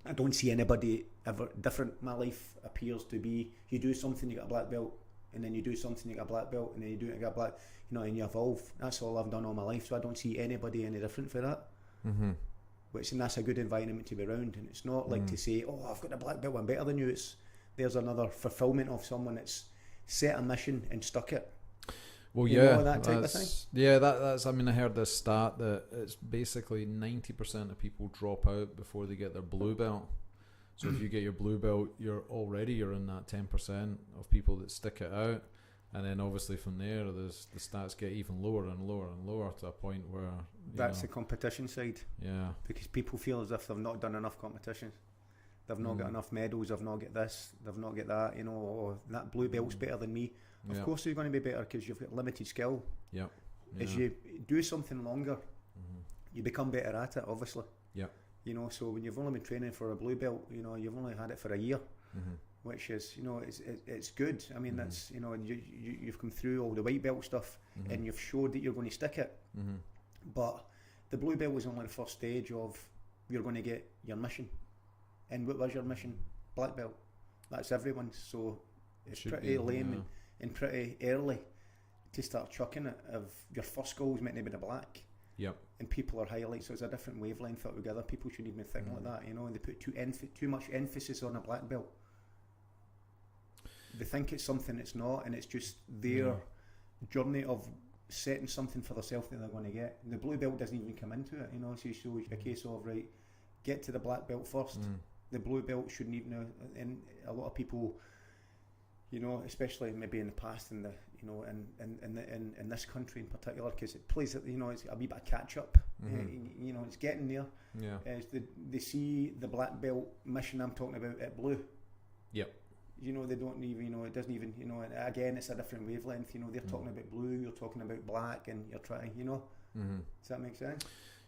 I don't see anybody ever different. My life appears to be, you do something, you get a black belt, and then you do something, you get a black belt, and then you do it, you get a black, and you evolve. That's all I've done all my life, so I don't see anybody any different for that. And that's a good environment to be around. And it's not like to say, oh, I've got a black belt, I'm better than you. There's another fulfillment of someone that's set a mission and stuck it. Well, that type of thing. Yeah, that's. I mean, I heard this stat that it's basically 90% of people drop out before they get their blue belt. So if you get your blue belt, you're in that 10% of people that stick it out, and then obviously from there, the stats get even lower and lower and lower to a point where that's the competition side. Yeah, because people feel as if they've not done enough competitions. They've not got enough medals. They've not got this. They've not got that. Or that blue belt's better than me. Of course you're going to be better because you've got limited skill. As you do something longer, you become better at it, obviously. So when you've only been training for a blue belt, you've only had it for a year, which is, it's good. I mean, that's, you've come through all the white belt stuff and you've showed that you're going to stick it. But the blue belt was only the first stage of you're going to get your mission. And what was your mission? Black belt. That's everyone's. So it's pretty lame and pretty early to start chucking it. Of your first goal is meant to be the black, and people are highlights, so it's a different wavelength altogether. People shouldn't even think like that, and they put too much emphasis on a black belt. They think it's something it's not, and it's just their journey of setting something for themselves that they're going to get. And the blue belt doesn't even come into it, so it's a case of, right, get to the black belt first. The blue belt shouldn't even, and a lot of people, especially maybe in the past, in this country in particular, because it plays, it's a wee bit of catch up. It's getting there. They see the black belt mission I'm talking about at blue. They don't even, it doesn't even, and again, it's a different wavelength. They're talking about blue, you're talking about black, and you're trying, Does that make sense?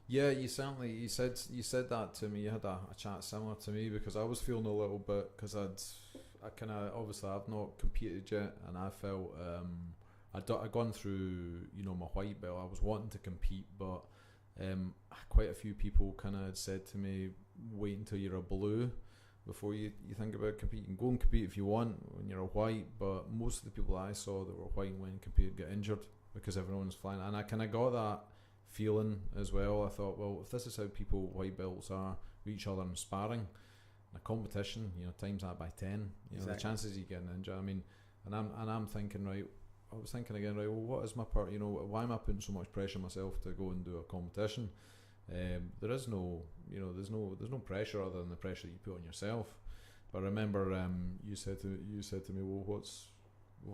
Yeah, you said that to me. You had a chat similar to me, because I was feeling a little bit, because obviously I've not competed yet, and I felt I'd gone through my white belt. I was wanting to compete, but quite a few people kind of had said to me, wait until you're a blue before you think about competing. Go and compete if you want when you're a white, but most of the people I saw that were white and went and competed got injured because everyone's flying, and I kind of got that feeling as well. I thought, well, if this is how people white belts are with each other in sparring, in a competition, times that by 10, exactly. The chances you getting injured. I mean, and I'm thinking, right, I was thinking again, right, well, what is my part? Why am I putting so much pressure on myself to go and do a competition? There is no, there's no pressure other than the pressure that you put on yourself. But I remember you said to me, well,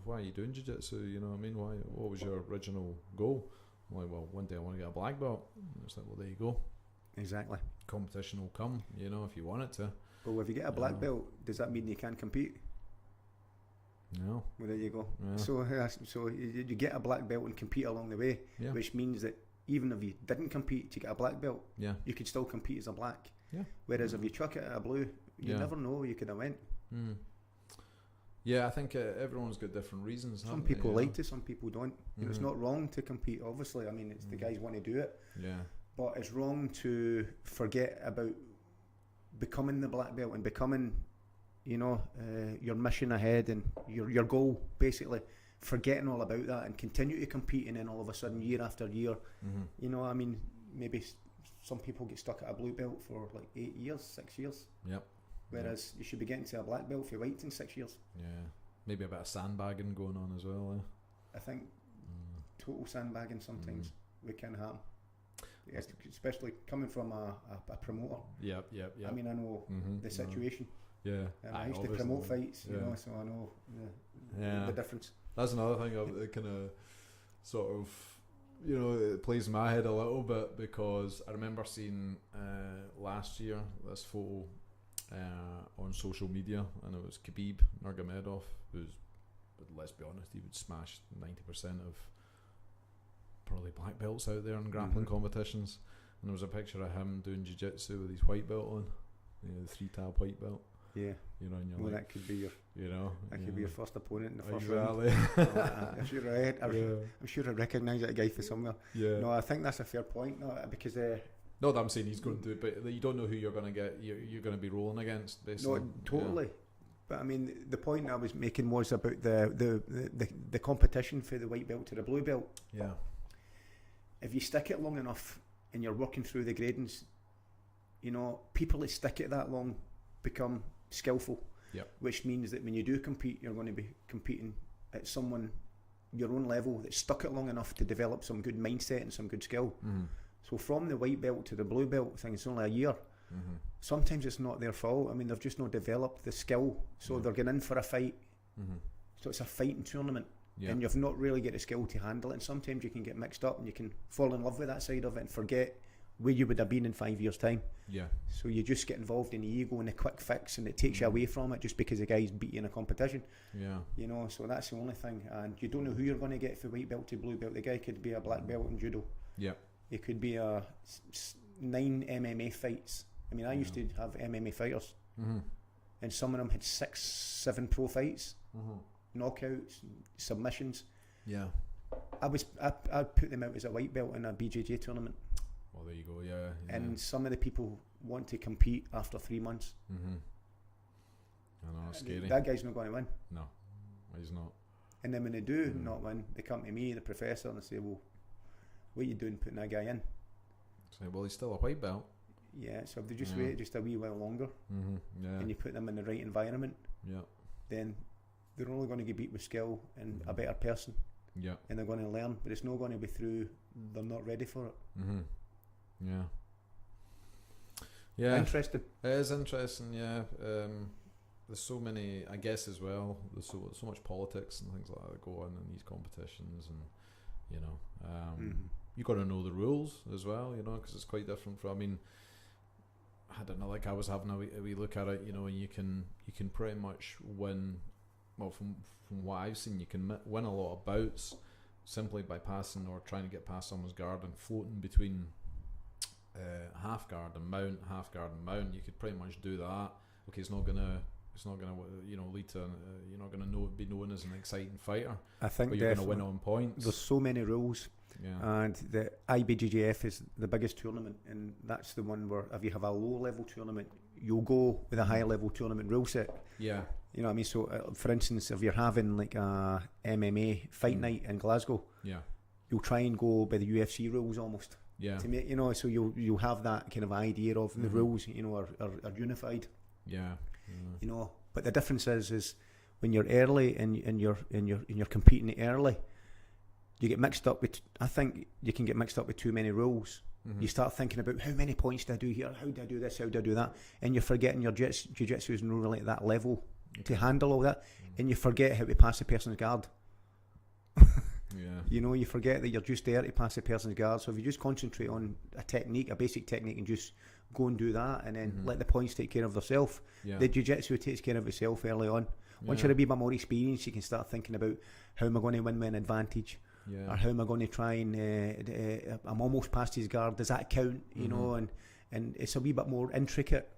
why are you doing jiu-jitsu? What was your original goal? I'm like, well, one day I want to get a black belt. And it's like, well, there you go. Exactly. Competition will come, if you want it to. But if you get a black belt, does that mean you can't compete? No. Well, there you go. Yeah. So you get a black belt and compete along the way, which means that even if you didn't compete to get a black belt, you could still compete as a black. Yeah. Whereas if you chuck it at a blue, you never know, you could have went. Yeah, I think everyone's got different reasons. Some people like to, some people don't. It's not wrong to compete, obviously. I mean, it's the guys want to do it. Yeah. But it's wrong to forget about becoming the black belt and becoming, your mission ahead and your goal, basically. Forgetting all about that and continue to compete, and then all of a sudden, year after year, I mean, maybe some people get stuck at a blue belt for like 8 years, 6 years. Yep. Whereas you should be getting to a black belt for white in 6 years. Yeah. Maybe a bit of sandbagging going on as well. I think total sandbagging sometimes we can happen. Yes, especially coming from a promoter. Yep. I mean, I know the situation. Yeah. I used to promote fights, you know, so I know the difference. That's another thing that kind of sort of, you know, it plays in my head a little bit, because I remember seeing last year this photo on social media, and it was Khabib Nurmagomedov, who's, let's be honest, he would smash 90% of probably black belts out there in grappling competitions, and there was a picture of him doing jiu-jitsu with his white belt on, you know, the 3-tab white belt. Yeah, you know, and you're well, like, that could be your, you know, that could be your first opponent in the first exactly. round. I'm sure I'm sure I recognise that guy from somewhere. Yeah. No, I think that's a fair point. No, because not that I'm saying he's going to do it, but you don't know who you're going to get. You're going to be rolling against, basically. No, totally. Yeah. But I mean, the point I was making was about the competition for the white belt to the blue belt. Yeah. If you stick it long enough and you're working through the gradings, you know, people that stick it that long become skillful. Yep. Which means that when you do compete, you're going to be competing at someone your own level that stuck it long enough to develop some good mindset and some good skill. So from the white belt to the blue belt thing, it's only a year. Sometimes it's not their fault. I mean, they've just not developed the skill, so they're getting in for a fight. So it's a fighting tournament, and you've not really got the skill to handle it. And sometimes you can get mixed up, and you can fall in love with that side of it and forget where you would have been in 5 years' time. Yeah. So you just get involved in the ego and the quick fix, and it takes you away from it just because the guy's beat you in a competition. Yeah. You know, so that's the only thing. And you don't know who you're going to get for white belt to blue belt. The guy could be a black belt in judo. Yeah. It could be 9 MMA fights. I mean, I used to have MMA fighters, and some of them had 6, 7 pro fights, knockouts, submissions. Yeah. I put them out as a white belt in a BJJ tournament. Well, there you go. Yeah. And some of the people want to compete after 3 months. I know, it's scary. That guy's not going to win. No, he's not. And then when they do not win, they come to me, the professor, and they say, "Well, what are you doing putting that guy in?" Say, well, he's still a white belt. Yeah, so if they just wait just a wee while longer, and you put them in the right environment, then they're only going to get beat with skill and a better person. Yeah. And they're going to learn, but it's not going to be through they're not ready for it. Yeah. Yeah. Interesting. It is interesting, yeah. There's so many, I guess, as well, there's so much politics and things like that go on in these competitions, and, you know, you got to know the rules as well, you know, because it's quite different from, I mean, I don't know, like I was having a wee look at it, you know, and you can pretty much win, well, from what I've seen, you can win a lot of bouts simply by passing or trying to get past someone's guard and floating between half guard and mount, half guard and mount. You could pretty much do that. Okay, it's not gonna you know, lead to you're not gonna be known as an exciting fighter. I think but you're gonna win on points. There's so many rules. Yeah. And the IBJJF is the biggest tournament, and that's the one where if you have a low level tournament, you'll go with a high level tournament rule set. Yeah. You know what I mean? So, for instance, if you're having like a MMA fight night in Glasgow, you'll try and go by the UFC rules almost. Yeah. To make, you know, so you'll have that kind of idea of the rules, you know, are unified. Yeah. You know, but the difference is when you're early and you're competing early, you get mixed up with. I think you can get mixed up with too many rules. You start thinking about how many points do I do here? How do I do this? How do I do that? And you're forgetting your jiu-jitsu is not really at that level to handle all that, and you forget how to pass a person's guard. You know, you forget that you're just there to pass a person's guard. So if you just concentrate on a technique, a basic technique, and just go and do that, and then let the points take care of themselves, the jiu-jitsu takes care of itself early on. Once you're a bit more experienced, you can start thinking about how am I going to win with an advantage, or how am I going to try and I'm almost past his guard, does that count? You know, and it's a wee bit more intricate.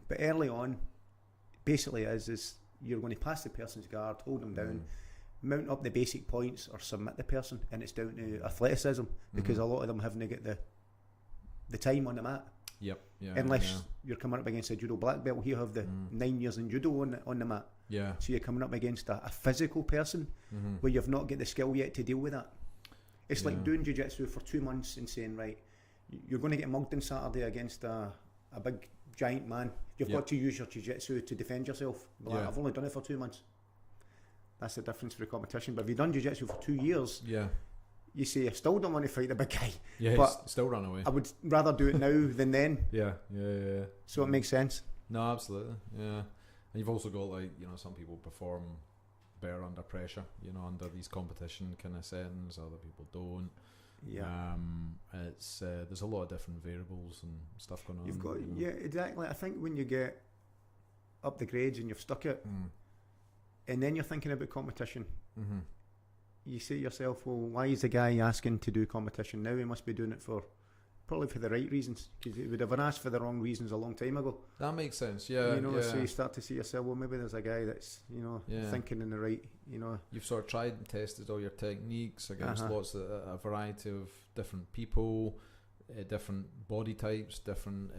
But early on, basically is you're going to pass the person's guard, hold them down, mount up the basic points or submit the person, and it's down to athleticism, because a lot of them haven't got the time on the mat. Yep. Yeah. Unless you're coming up against a judo black belt, you have the 9 years in judo on the mat. Yeah. So you're coming up against a physical person where you've not got the skill yet to deal with that. It's like doing jiu-jitsu for 2 months and saying, right, you're going to get mugged on Saturday against a big giant man. You've got to use your jiu-jitsu to defend yourself. Like, I've only done it for 2 months. That's the difference for the competition. But if you've done jiu-jitsu for 2 years, you say, I still don't want to fight the big guy. Yeah, but still run away. I would rather do it now than then. Yeah. So it makes sense. No, absolutely. Yeah. And you've also got, like, you know, some people perform better under pressure, you know, under these competition kind of settings. Other people don't. Yeah. It's there's a lot of different variables and stuff going on. You've got exactly. I think when you get up the grades and you've stuck it, and then you're thinking about competition, you say to yourself, well, why is the guy asking to do competition now? He must be doing it probably for the right reasons, because he would have asked for the wrong reasons a long time ago. That makes sense. Yeah. You know, so you start to see yourself, well, maybe there's a guy that's, you know, thinking in the right, you know. You've sort of tried and tested all your techniques against lots of a variety of different people, different body types, different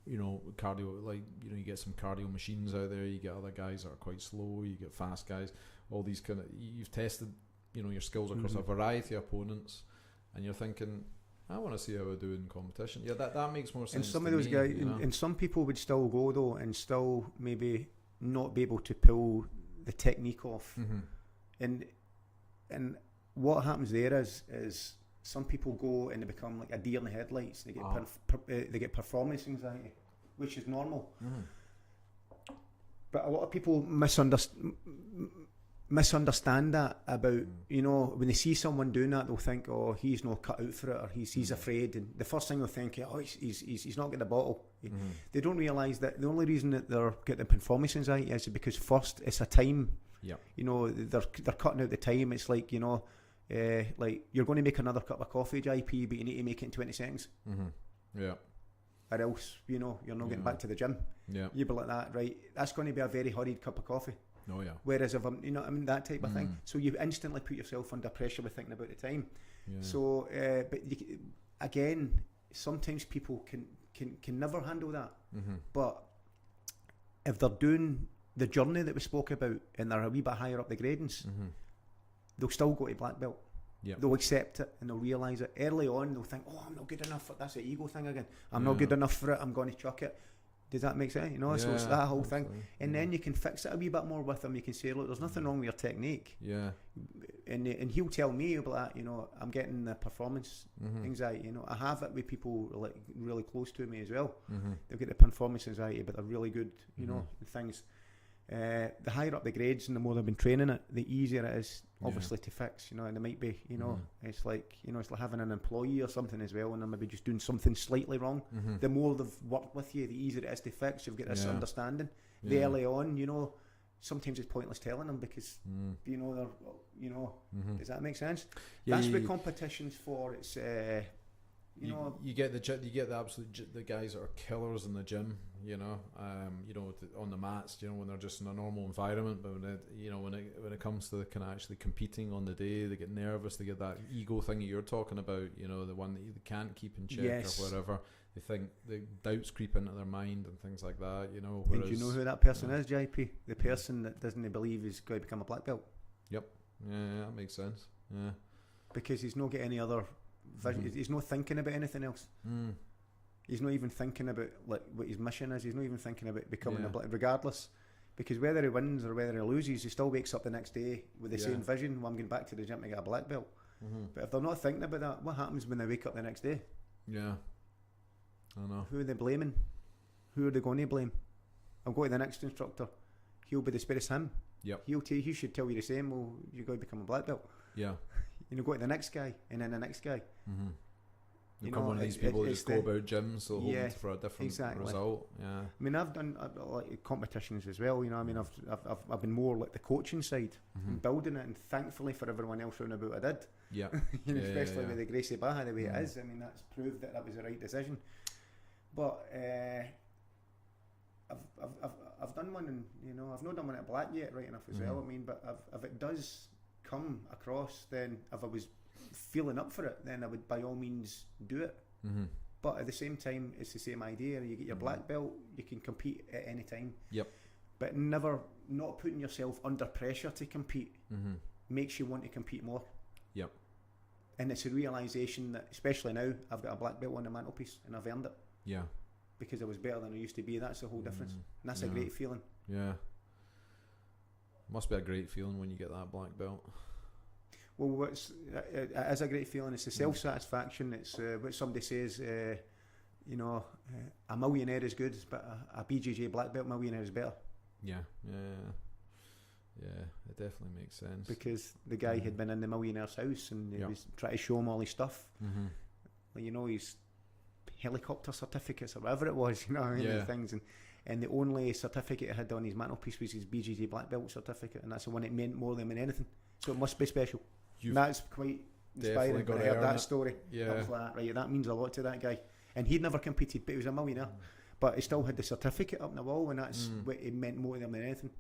you know, cardio. Like, you know, you get some cardio machines out there. You get other guys that are quite slow. You get fast guys. All these kind of, you've tested, you know, your skills across a variety of opponents, and you're thinking, I want to see how I do in competition. Yeah, that makes more sense. And some of those me, guys, you know? and some people would still go though, and still maybe not be able to pull the technique off. And what happens there is some people go and they become like a deer in the headlights. They get they get performance anxiety, which is normal. But a lot of people misunderstand that about, you know, when they see someone doing that, they'll think, oh, he's not cut out for it, or he's afraid, and the first thing they'll think, oh, he's not getting the bottle. They don't realise that the only reason that they're getting performance anxiety is because first it's a time. You know, they're cutting out the time. It's like, you know, like you're going to make another cup of coffee, JP, but you need to make it in 20 seconds. Or else, you know, you're not getting back to the gym. You'd be like that, right? That's going to be a very hurried cup of coffee. Whereas if I'm, you know, I mean, that type of thing. So you instantly put yourself under pressure with thinking about the time. So, but again, sometimes people can never handle that. But if they're doing the journey that we spoke about and they're a wee bit higher up the gradings, they'll still go to black belt. They'll accept it and they'll realise it. Early on, they'll think, oh, I'm not good enough for it. That's the ego thing again. I'm not good enough for it. I'm going to chuck it. Does that make sense? You know, so it's that whole thing. And then you can fix it a wee bit more with him. You can say, look, there's nothing wrong with your technique. And he'll tell me about that, you know, I'm getting the performance anxiety. You know, I have it with people like really close to me as well. They'll get the performance anxiety, but they're really good, you know, things. The higher up the grades and the more they've been training it, the easier it is obviously to fix, you know. And it might be, you know, it's like, you know, it's like having an employee or something as well, and they're maybe just doing something slightly wrong. The more they've worked with you, the easier it is to fix. You've got this understanding. The early on, you know, sometimes it's pointless telling them because you know they're, you know, does that make sense? That's what competition's for. It's you know, you get the absolute the guys that are killers in the gym, you know, on the mats, you know, when they're just in a normal environment, but when it comes to kind of actually competing on the day, they get nervous, they get that ego thing that you're talking about, you know, the one that you can't keep in check or whatever. They think the doubts creep into their mind and things like that, you know. And do you know who that person is, JP? The person that doesn't believe is going to become a black belt. Yep. Yeah, that makes sense. Yeah. Because he's not got any other vision. He's not thinking about anything else. He's not even thinking about like what his mission is. He's not even thinking about becoming a black, regardless. Because whether he wins or whether he loses, he still wakes up the next day with the same vision. Well, I'm going back to the gym to get a black belt. But if they're not thinking about that, what happens when they wake up the next day? I know. Who are they blaming? Who are they going to blame? I'll go to the next instructor. He'll be the spirit him. He should tell you the same. Well, you're going to become a black belt. You know, go to the next guy and then the next guy. You know, one of these people who just go about gyms, so hoping for a different result. I mean, I've done like competitions as well. You know, I mean, I've been more like the coaching side and building it, and thankfully for everyone else around about, I did. You know, especially with the Gracie Baja the way it is. I mean, that's proved that was the right decision. But I've done one, and you know, I've not done one at black yet, right enough as well. I mean, but if it does come across, then if I was feeling up for it, then I would by all means do it. But at the same time, it's the same idea. You get your black belt, you can compete at any time. But never not putting yourself under pressure to compete makes you want to compete more. and it's a realisation that, especially now, I've got a black belt on the mantelpiece and I've earned it. Yeah. Because I was better than I used to be. That's the whole difference. And that's a great feeling. Yeah. Must be a great feeling when you get that black belt. Well, it is a great feeling. It's the self-satisfaction. It's what somebody says, you know, a millionaire is good, but a BJJ black belt millionaire is better. Yeah. It definitely makes sense. Because the guy had been in the millionaire's house and he was trying to show him all his stuff. Like, you know, his helicopter certificates or whatever it was, you know what I mean? The things, and the only certificate he had on his mantelpiece was his BJJ black belt certificate, and that's the one that meant more than anything. So it must be special. And that's quite inspiring. When I heard that story, I was like, right, that means a lot to that guy. And he'd never competed, but he was a millionaire. But he still had the certificate up on the wall, and that's what it meant more to him than anything.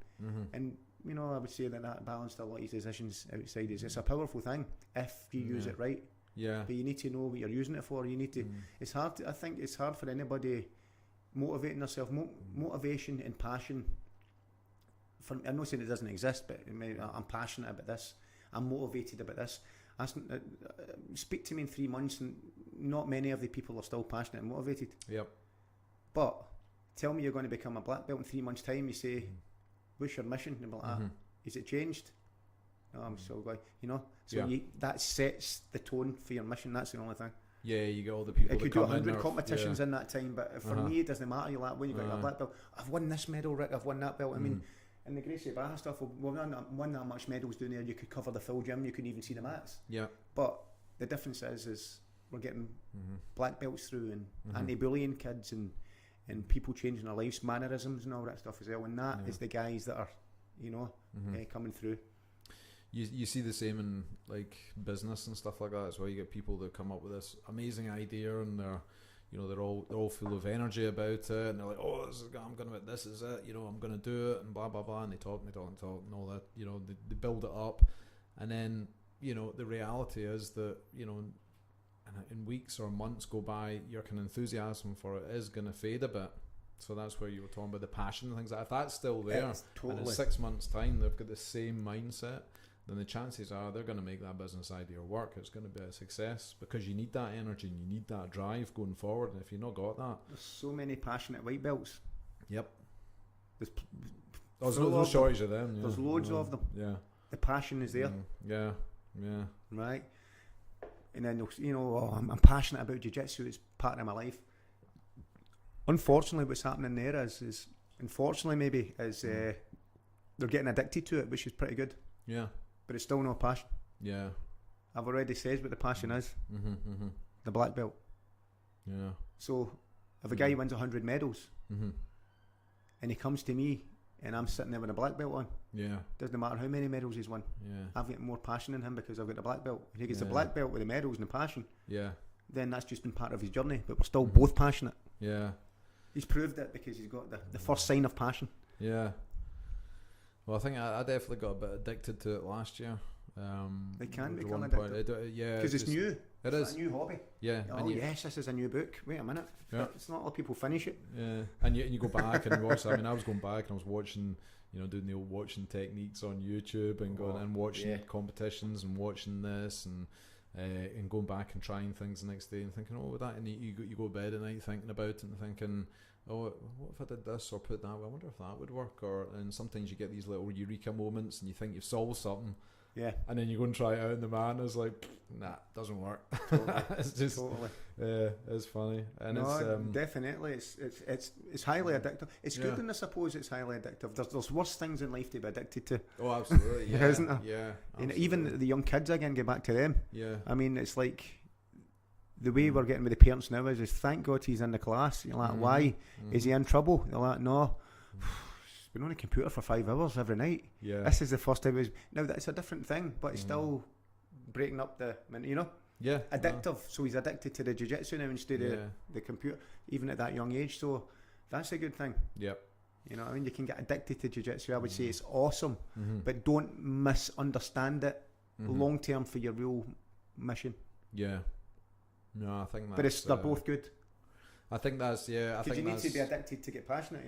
And you know, I would say that balanced a lot of his decisions outside. It's a powerful thing if you use it right. Yeah. But you need to know what you're using it for. You need to. It's hard. I think it's hard for anybody motivating themselves. Motivation and passion. I'm not saying it doesn't exist, but I'm passionate about this. I'm motivated about this. Speak to me in 3 months, and not many of the people are still passionate and motivated. Yep. But tell me you're going to become a black belt in 3 months' time. You say, "What's your mission?" And be like, "Is it changed?" No, I'm still going. You know, so that sets the tone for your mission. That's the only thing. Yeah, you get all the people. It could do 100 competitions in that time, but for me, it doesn't matter. You're like, when you got your black belt, I've won this medal, Rick. I've won that belt. I mean. And the Gracie Barra stuff, well, won that much medals doing there, you could cover the full gym, you couldn't even see the mats. Yeah. But the difference is we're getting black belts through and anti-bullying kids and people changing their lives, mannerisms and all that stuff as well. And that is the guys that are, you know, coming through. You see the same in like business and stuff like that as well. You get people that come up with this amazing idea and they're all full of energy about it, and they're like, "Oh, this is it. You know, I'm gonna do it," and blah blah blah. And they talk and all that. You know, they build it up, and then the reality is that in weeks or months go by, your kind of enthusiasm for it is gonna fade a bit. So that's where you were talking about the passion and things like that. If that's still there, and in 6 months' time they've got the same mindset, then the chances are they're going to make that business idea work. It's going to be a success because you need that energy and you need that drive going forward. And if you've not got that, there's so many passionate white belts. Yep. There's no shortage of them. Yeah. There's loads of them. Yeah. The passion is there. Yeah. Right. And then I'm passionate about jiu-jitsu. It's part of my life. Unfortunately, what's happening there is they're getting addicted to it, which is pretty good. Yeah. But it's still no passion. Yeah. I've already said what the passion is. The black belt. Yeah. So if a guy wins 100 medals and he comes to me and I'm sitting there with a black belt on, doesn't matter how many medals he's won. Yeah. I've got more passion in him because I've got the black belt. If he gets the black belt with the medals and the passion, then that's just been part of his journey. But we're still both passionate. Yeah. He's proved it because he's got the first sign of passion. Yeah. Well, I think I definitely got a bit addicted to it last year. They can become addicted. Because it's new. It's a new hobby. Yeah. Oh, yes, this is a new book. Wait a minute. Yeah. It's not a lot of people finish it. Yeah. And you go back and watch. I mean, I was going back and I was watching, doing the old watching techniques on YouTube and going and watching competitions and watching this and going back and trying things the next day and thinking, oh, with that, and you go to bed at night thinking about it and thinking, oh, what if I did this or put that? I wonder if that would work. And sometimes you get these little eureka moments and you think you've solved something. Yeah. And then you go and try it out in the man. It's like, nah, doesn't work. Totally. It's just totally. It's funny. And no, it's definitely it's highly addictive. It's good, and I suppose it's highly addictive. There's worse things in life to be addicted to. Oh, absolutely. Yeah. Isn't there? Yeah. And even the young kids again, get back to them. Yeah. I mean, it's like the way we're getting with the parents now is thank God he's in the class. You're like, why? Is he in trouble? You're like, no. Been on a computer for 5 hours every night. Yeah. This is the first time. Now that's a different thing, but it's still breaking up the, Yeah. Addictive. So he's addicted to the jiu-jitsu now instead of the computer, even at that young age. So that's a good thing. Yep. You know what I mean? You can get addicted to jiu-jitsu. I would say it's awesome, but don't misunderstand it long term for your real mission. Yeah. No, I think that's... But they're both good. I think that's, I think you need to be addicted to get passionate,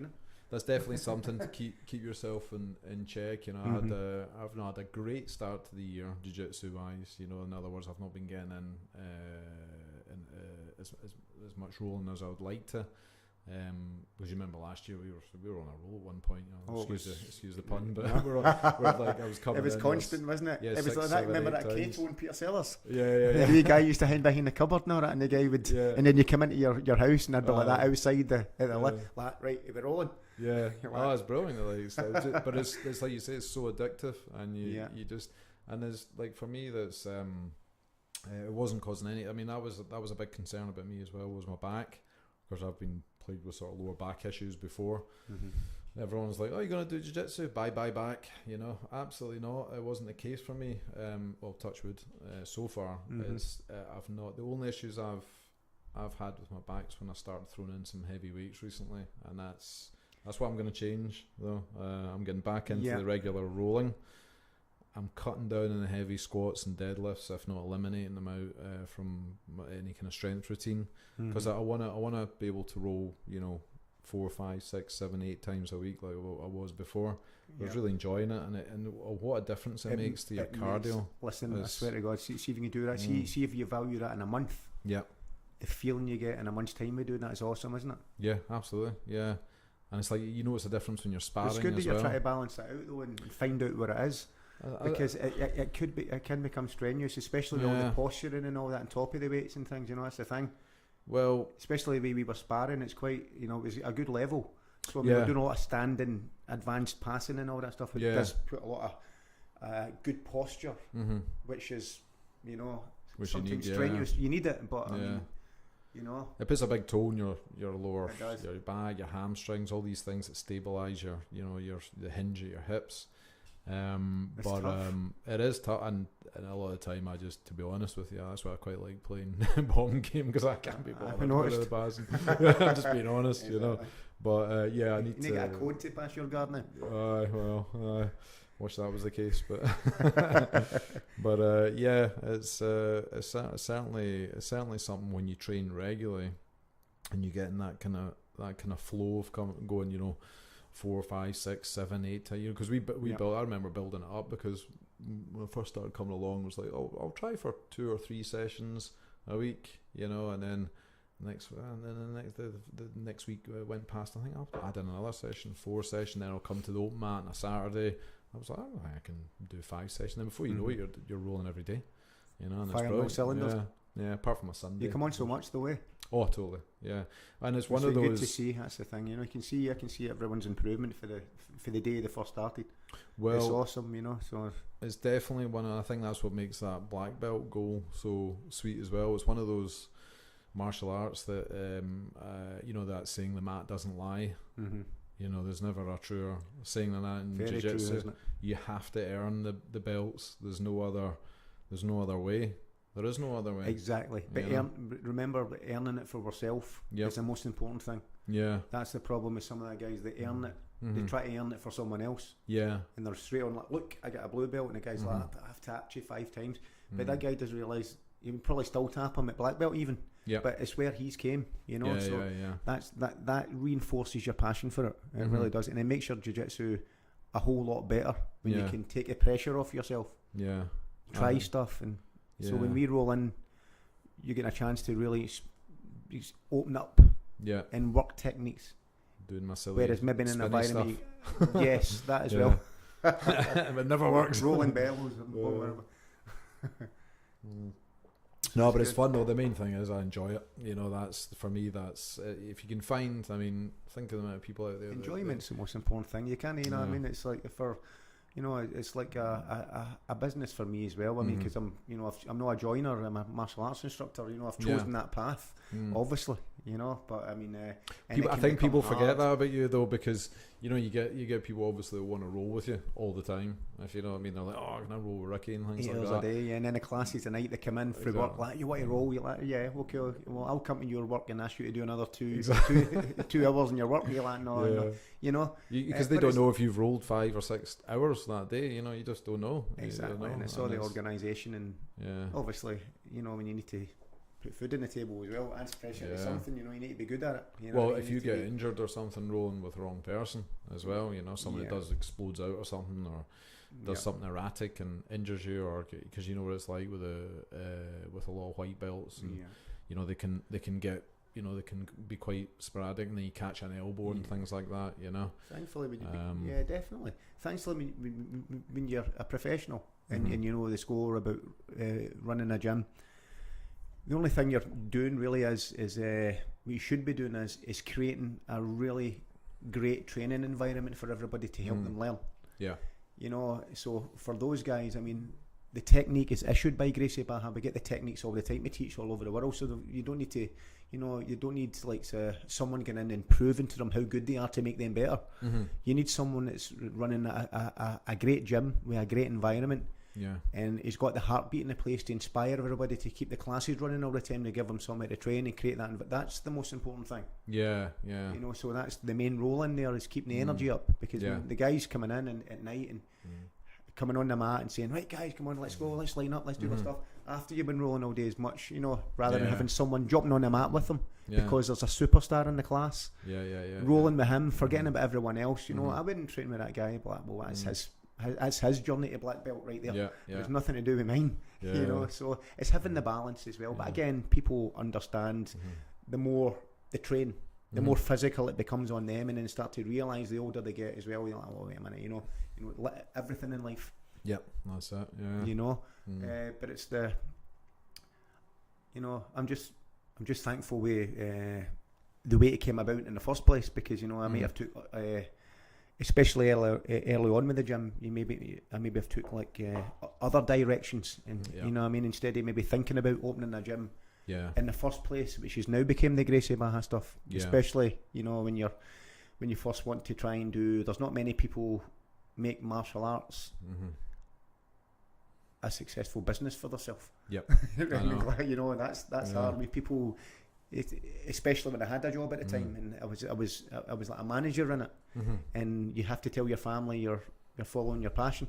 that's definitely something to keep yourself in check. You know, I've not had a great start to the year jiu-jitsu wise. You know, in other words, I've not been getting in as much rolling as I would like to. Because you remember last year we were on a roll at one point. You know, excuse the pun, but we're like I was coming. It was constant, wasn't it? Yeah, it was like that. Remember that Kato and Peter Sellers? Yeah. The wee guy used to hide behind the cupboard and all that, and the guy would, and then you come into your house and there'd be like that outside the like, right, we're rolling. Yeah, oh, it's brilliant. Like, but it's like you say, it's so addictive, and you just, and there's like for me that's it wasn't causing any. I mean, that was a big concern about me as well, was my back, because I've been played with sort of lower back issues before. Everyone's like, oh, you're going to do jiu-jitsu, bye back, you know. Absolutely not. It wasn't the case for me. Well, touch wood, so far is I've not, the only issues I've had with my back is when I started throwing in some heavy weights recently, and that's what I'm going to change though. I'm getting back into the regular rolling. I'm cutting down on the heavy squats and deadlifts, if not eliminating them out from any kind of strength routine, because I wanna be able to roll, you know, 4, 5, 6, 7, 8 times a week like I was before. I was really enjoying it, and what a difference it makes to your cardio. Listen, I swear to God, see if you can do that. See if you value that in a month. Yeah, the feeling you get in a month's time with doing that is awesome, isn't it? Yeah, absolutely. Yeah, and it's like, you know, it's a difference when you're sparring. It's good that you're trying to balance that out though, and find out what it is. Because it can become strenuous, especially with all the posturing and all that on top of the weights and things, you know. That's the thing. Well, especially the way we were sparring, it's quite, you know, it was a good level. So we were doing a lot of standing, advanced passing and all that stuff. It does put a lot of good posture, which is, you know, which sometimes strenuous. You need it, but I mean, you know, it puts a big toll on your lower, your back, your hamstrings, all these things that stabilise the hinge of your hips. But it is tough, and a lot of the time I just, to be honest with you, that's why I quite like playing bomb game, because I can't be bothered with the bars. I'm just being honest, you know. But I need to get a code to pass your guard now. Wish that was the case, but it's certainly something when you train regularly, and you get in that kind of flow of going, you know, 4, 5, 6, 7, 8 to you, because we built. I remember building it up, because when I first started coming along, it was like, oh, I'll try for 2 or 3 sessions a week, you know, and then the next week went past. I think I'll add in another session, 4 sessions. Then I'll come to the open mat on a Saturday. I was like, oh, I can do 5 sessions. Then before you know it, you're rolling every day, you know, and firing all cylinders. Yeah, apart from a Sunday. You come on so much the way. Oh, totally. Yeah, and it's one of those. Good to see. That's the thing. You know, I can see everyone's improvement for the day they first started. Well, it's awesome. You know, so it's definitely one. I think that's what makes that black belt goal so sweet as well. It's one of those martial arts that you know, that saying, the mat doesn't lie. You know, there's never a truer saying than that in jiu-jitsu. True, you have to earn the belts. There's no other way. There is no other way. Exactly. But remember, earning it for ourselves is the most important thing. Yeah. That's the problem with some of the guys. They earn it. They try to earn it for someone else. Yeah. And they're straight on like, look, I got a blue belt, and the guy's like, I've tapped you 5 times. But that guy doesn't realise you would probably still tap him at black belt even. Yeah. But it's where he's came, you know. That reinforces your passion for it. It really does. And it makes your jiu-jitsu a whole lot better when you can take the pressure off yourself. Yeah. Try stuff, and so when we roll in, you get a chance to really open up and work techniques. Doing my silly, whereas maybe in an environment, yes, that as well. It never works. Rolling bellows. No, but it's fun though. The main thing is I enjoy it. You know, that's for me. That's if you can find. I mean, think of the amount of people out there. Enjoyment's the most important thing. You can't, you know. I mean, it's like you know, it's like a business for me as well. I mean, because I'm not a joiner. I'm a martial arts instructor. You know, I've chosen that path, obviously. You know, but I mean, I think people forget that about you though, because you know, you get people obviously who want to roll with you all the time. If you know what I mean, they're like, oh, can I roll with Ricky and things 8 like hours that. a day, and then the classes tonight they come in for work. Like, you want to roll? You're like, yeah, okay. Well, I'll come to your work and ask you to do another 2 hours in your work. You're like, no, you know, because they don't know if you've rolled 5 or 6 hours that day. You know, you just don't know. Exactly, and it's all the organisation, and obviously, you know, when you need to put food on the table as well. Adds pressure to something. You know, you need to be good at it. You know well, what I mean? if you get injured or something rolling with the wrong person as well, you know, somebody does explodes out or something, or does something erratic and injures you, or because you know what it's like with a lot of white belts, and you know they can get, you know, they can be quite sporadic, and then you catch an elbow and things like that, you know. Thankfully, definitely. Thankfully, when you're a professional and you know the score about running a gym, the only thing you're doing really is what you should be doing is creating a really great training environment for everybody to help them learn. Yeah. You know, so for those guys, I mean, the technique is issued by Gracie Barra. We get the techniques all the time. We teach all over the world, so you don't need to, you know, you don't need like someone going in and proving to them how good they are to make them better. You need someone that's running a great gym with a great environment. Yeah. And he's got the heartbeat in the place to inspire everybody to keep the classes running all the time, to give them somewhere to train and create that. That's the most important thing. Yeah, yeah. You know, so that's the main role in there, is keeping the energy up, because when the guys coming in and at night and coming on the mat and saying, right guys, come on, let's go, let's line up, let's do our stuff. After you've been rolling all day, is much, you know, rather than having someone jumping on the mat with them because there's a superstar in the class. Rolling with him, forgetting about everyone else. You know, I wouldn't train with that guy. But well, that's his journey to black belt right there. There's nothing to do with mine. You know, so it's having the balance as well. But again, people understand the more they train, the more physical it becomes on them, and then start to realise the older they get as well. You're like, oh wait a minute, you know, everything in life. Yep, that's it. Yeah. You know, but it's the, you know, I'm just thankful with the way it came about in the first place, because you know I may have took, especially early on with the gym, I maybe have took like other directions, and you know what I mean, instead of maybe thinking about opening a gym in the first place, which has now become the Gracie Barra stuff. Especially, you know, when you first want to try and do, there's not many people make martial arts a successful business for themselves. Yep. You know, that's hard with people, especially when I had a job at the time, and I was like a manager in it, and you have to tell your family you're following your passion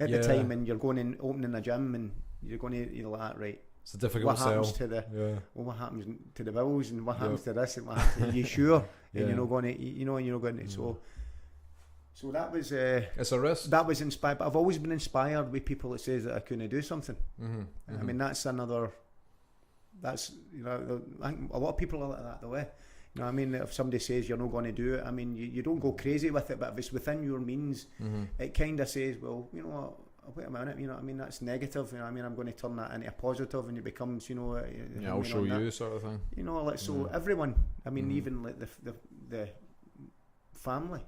at the time, and you're going and opening a gym, and you're going to, you're like, right, it's a difficult what happens to the what happens to the bills, and what happens to this, and what happens to, are you sure? And you're not going to, you know, and you're not going to, so that was it's a risk. That was inspired, but I've always been inspired with people that says that I couldn't do something. I mean, that's another. That's, you know, I think a lot of people are like that the way. You know, I mean, if somebody says you're not going to do it, I mean, you don't go crazy with it, but if it's within your means, it kind of says, well, you know what, wait a minute, you know what I mean, that's negative, you know what I mean, I'm going to turn that into a positive, and it becomes, you know, I'll show you sort of thing. You know, like, so everyone, I mean, even like the family.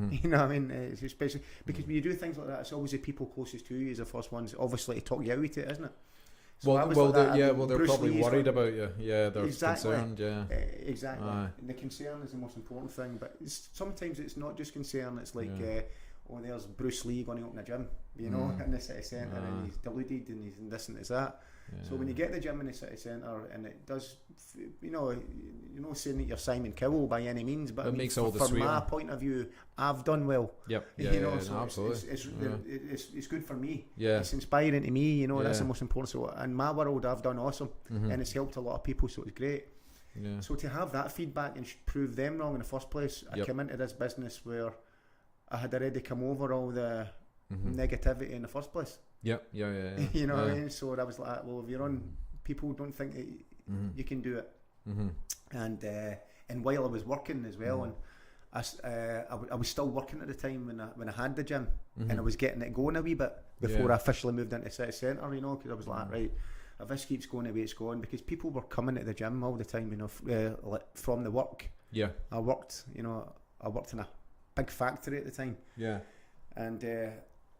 You know what I mean? It's especially because when you do things like that, it's always the people closest to you is the first ones, obviously, to talk you out of it, isn't it? So they're Bruce probably Lee's worried about you. Yeah, they're concerned. Yeah, exactly. And the concern is the most important thing. But sometimes it's not just concern. It's like, oh, there's Bruce Lee going to open a gym, you know, in the city centre, and he's deluded, and he's this and that. So when you get the gym in the city centre, and it does, you know, you're not saying that you're Simon Cowell by any means, but it makes all the from my point of view, I've done well. Yep. You know, so absolutely. It's good for me. Yeah. It's inspiring to me. You know, that's the most important. So in my world, I've done awesome, and it's helped a lot of people. So it's great. Yeah. So to have that feedback and prove them wrong in the first place, I came into this business where I had already come over all the negativity in the first place. Yep. Yeah. You know what I mean? So I was like, well, if you're on, people don't think that you can do it. And while I was working as well, and I was still working at the time when I had the gym, and I was getting it going a wee bit before I officially moved into city centre. You know, because I was like, right, if this keeps going the way it's going, because people were coming to the gym all the time, you know, like from the work. Yeah. I worked in a big factory at the time. Yeah. And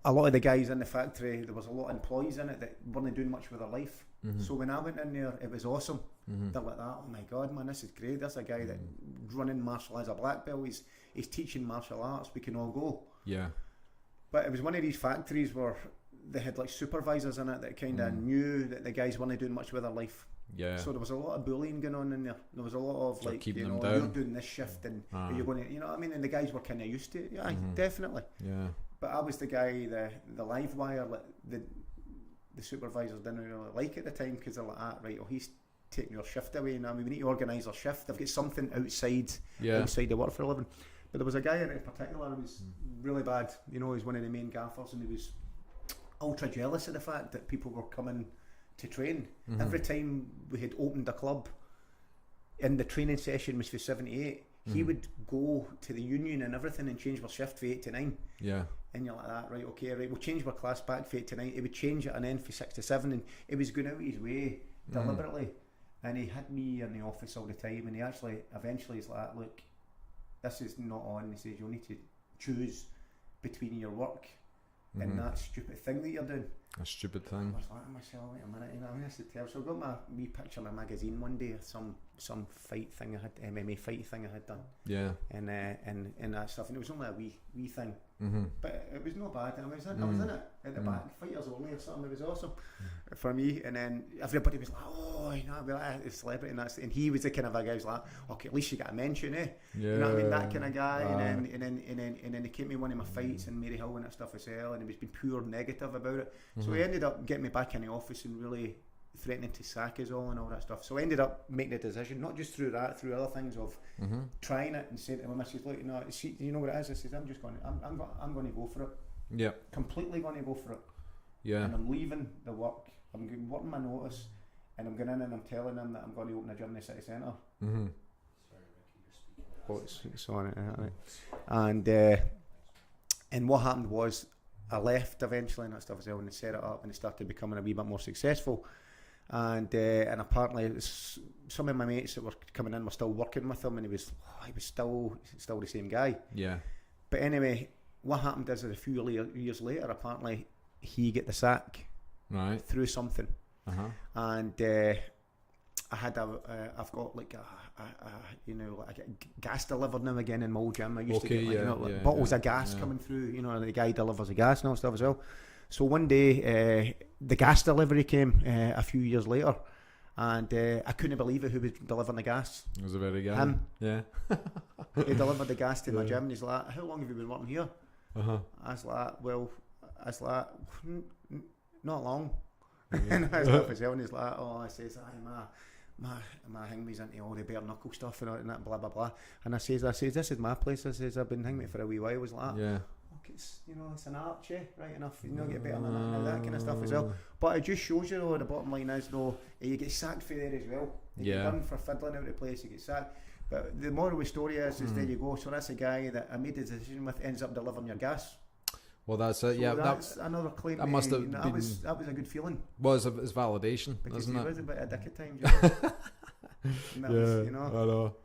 a lot of the guys in the factory, there was a lot of employees in it that weren't doing much with their life. So when I went in there, it was awesome. They're like that, oh my God, man, this is great. There's a guy that running martial arts, a black belt, he's teaching martial arts, we can all go. Yeah. But it was one of these factories where they had like supervisors in it that kind of knew that the guys weren't doing much with their life. Yeah. So there was a lot of bullying going on in there. There was a lot of like, you know, you're doing this shift, and you're going to, you know what I mean? And the guys were kind of used to it. Yeah, definitely. Yeah. But I was the guy, the live wire, like the supervisors didn't really like at the time, because they're like, right, oh, he's taking your shift away. And I mean, we need to organise our shift. They've got something outside the work for a living. But there was a guy in particular who was really bad. You know, he was one of the main gaffers, and he was ultra jealous of the fact that people were coming to train. Every time we had opened a club, and the training session was for 7 to 8, he would go to the union and everything and change our shift for 8 to 9. Yeah. And you're like that, right, okay, right, we'll change our class back for 8 to 9. He would change it and then for 6 to 7, and he was going out his way deliberately. And he had me in the office all the time, and he actually eventually is like, look, this is not on. He says, you'll need to choose between your work and that stupid thing that you're doing. A stupid thing. I was like to myself, wait a minute, you know, I have to tell. So I got my wee picture in a magazine one day of some fight thing I had, MMA fight thing I had done. Yeah. And that stuff, and it was only a wee thing, but it was not bad. I was in it at the back, fighters only or something. It was awesome for me. And then everybody was like, oh, you know, I'd be like a celebrity, and he was the kind of a guy who's like, okay, at least you got a mention, eh? Yeah. You know what I mean? That kind of guy. And then he came to one of my fights in Maryhill and that stuff as well, and he was being pure negative about it. So he ended up getting me back in the office and really threatening to sack us all and all that stuff. So I ended up making a decision, not just through that, through other things of trying it, and saying to my missus, look, no, see, you know what it is? I says, I'm going to go for it. Yeah. Completely going to go for it. Yeah. And I'm leaving the work. I'm working my notice, and I'm going in and I'm telling them that I'm going to open a gym in the city centre. Oh, it's on it, right? And what happened was, I left eventually and that stuff as well, and they set it up and it started becoming a wee bit more successful. And apparently some of my mates that were coming in were still working with him, and he was still the same guy. Yeah. But anyway, what happened is that a few years later, apparently he get the sack through something. And I had I've got like I get gas delivered now again in my old gym. I used to get bottles of gas coming through. You know, the guy delivers the gas and all stuff as well. So one day the gas delivery came a few years later, and I couldn't believe it. Who was delivering the gas? It was a very guy. Him. Yeah. He delivered the gas to my gym, and he's like, "How long have you been working here?" I was like, not long. And I was like, as well, and he's like, oh, I says, my hingme's into all the bare knuckle stuff and all that, blah blah blah. And I says, this is my place. I says, I've been hingmate for a wee while. I was like, it's it's an arch, right enough. You know, get better than that, and that kind of stuff as well. But it just shows you, though, the bottom line is, though, you get sacked for there as well. You get done for fiddling out of the place. You get sacked. But the moral of the story is there you go. So that's a guy that I made the decision with ends up delivering your gas. Well, that's it. So that's another claim. That must have been. That was a good feeling. Well, it's validation, because isn't it? Because he was a bit of a dick at times. Was, I know.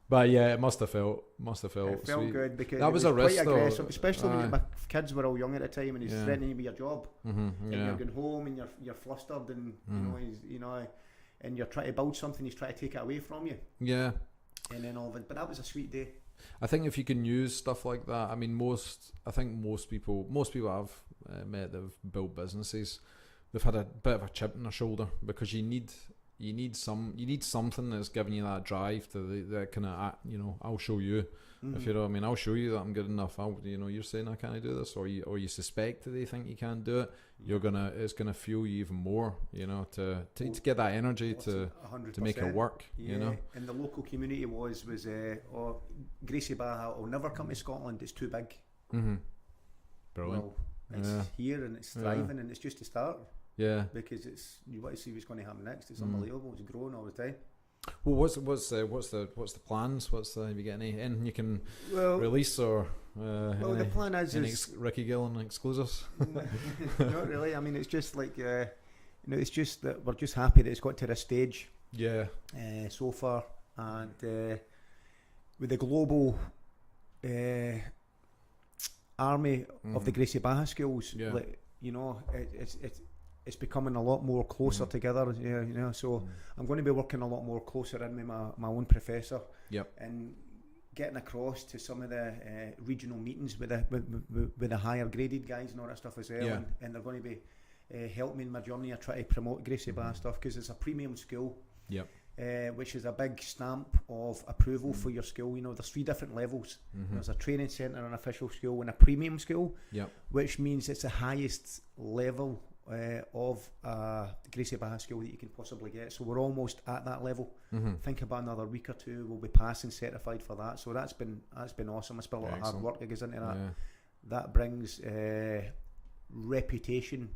But yeah, it must have felt. It felt sweet. good because that was a risk, quite aggressive, though. Especially when my kids were all young at the time, and he's threatening you with your job, and you're going home and you're flustered, and and you're trying to build something, he's trying to take it away from you. Yeah. And then all of it, but that was a sweet day. I think if you can use stuff like that, I mean, most people I've met that have built businesses, they've had a bit of a chip in their shoulder, because you need something that's giving you that drive to the kind of, I'll show you. If you know what I mean, I'll show you that I'm good enough. You're saying I can't do this, or you suspect that they think you can't do it. It's gonna fuel you even more, to get that energy to make it work. Yeah. And the local community was Gracie Baha will never come to Scotland. It's too big. Brilliant. Well, it's here and it's thriving, and it's just a start. Yeah. Because you want to see what's going to happen next. It's unbelievable. It's growing all the time. Well, what's the plans? Have you got anything you can release, or the plan is Ricky Gillen exclusives? Not really. I mean, it's just like it's just that we're just happy that it's got to this stage. Yeah. So far, and with the global army of the Gracie Baha schools, it's becoming a lot more closer together, so I'm going to be working a lot more closer in with my own professor, and getting across to some of the regional meetings with the higher graded guys and all that stuff as well, and they're going to be helping me in my journey. I try to promote Gracie Baha stuff, because it's a premium school, which is a big stamp of approval for your school. There's 3 different levels. There's a training centre, an official school, and a premium school, which means it's the highest level of Gracie Barra skill that you can possibly get. So we're almost at that level. Think about another week or two, we'll be passing certified for that. So that's been awesome. It's been a lot of hard work that goes into that. That brings reputation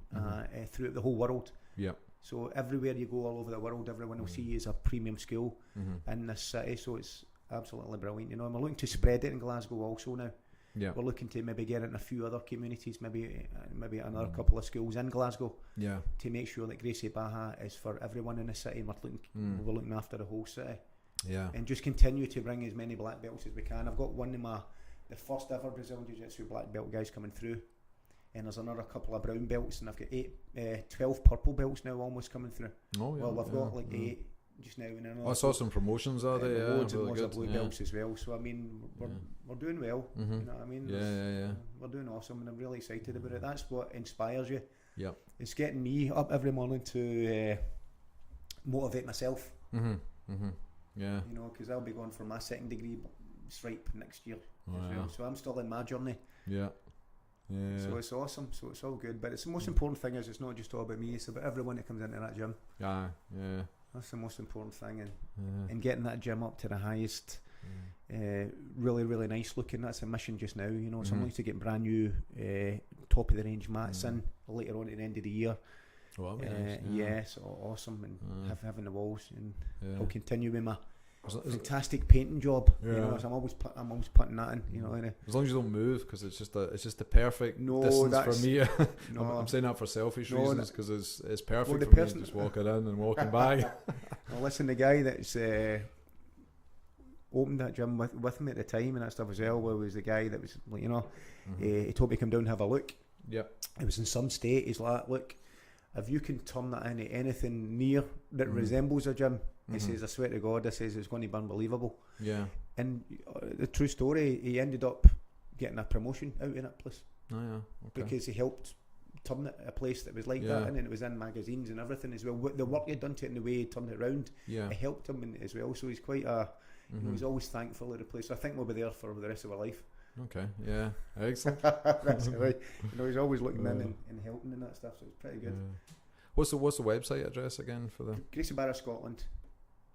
throughout the whole world. So everywhere you go all over the world, everyone will see you as a premium school in this city. So it's absolutely brilliant, you know. And we're looking to spread it in Glasgow also now. We're looking to maybe get it in a few other communities, maybe another couple of schools in Glasgow, to make sure that Gracie Barra is for everyone in the city. We're looking after the whole city, and just continue to bring as many black belts as we can. I've got one of the first ever Brazilian Jiu-Jitsu black belt guys coming through, and there's another couple of brown belts, and I've got 12 purple belts now almost coming through. Well, I've got like 8 just now, and I saw some promotions are they? Loads and loads of blue belts as well. So I mean, we're doing well. You know what I mean? We're doing awesome, and I'm really excited about it. That's what inspires you. It's getting me up every morning to motivate myself. You know, because I'll be going for my second degree stripe next year as well. So I'm still in my journey. So it's awesome. So it's all good. But it's the most important thing is it's not just all about me. It's about everyone that comes into that gym. That's the most important thing, and getting that gym up to the highest, really, really nice looking. That's a mission just now, you know. So I'm looking to get brand new, top of the range mats in later on at the end of the year. Nice. So awesome, and having the walls, and I'll continue with my fantastic painting job. You know, so I'm always putting that in. You know, as long as you don't move, because it's just the perfect distance for me. I'm saying that for selfish reasons, because it's perfect for me just walking in and walking back. Well, listen, the guy that's opened that gym with me at the time and that stuff as well, was the guy that was like, you know, he told me to come down and have a look. It was in some state. He's like, look, if you can turn that into anything near that resembles a gym, he says, I swear to God, this is going to be unbelievable. And the true story, he ended up getting a promotion out in that place. Because he helped turn it a place that was like that, and it was in magazines and everything as well. The work he'd done to it and the way he turned it around, it helped him in as well. So he's quite you know, he's always thankful of the place. So I think we'll be there for the rest of our life. Excellent. That's right. You know, he's always looking in and helping and that stuff, so it's pretty good. What's the website address again for the Gracie Barra Scotland?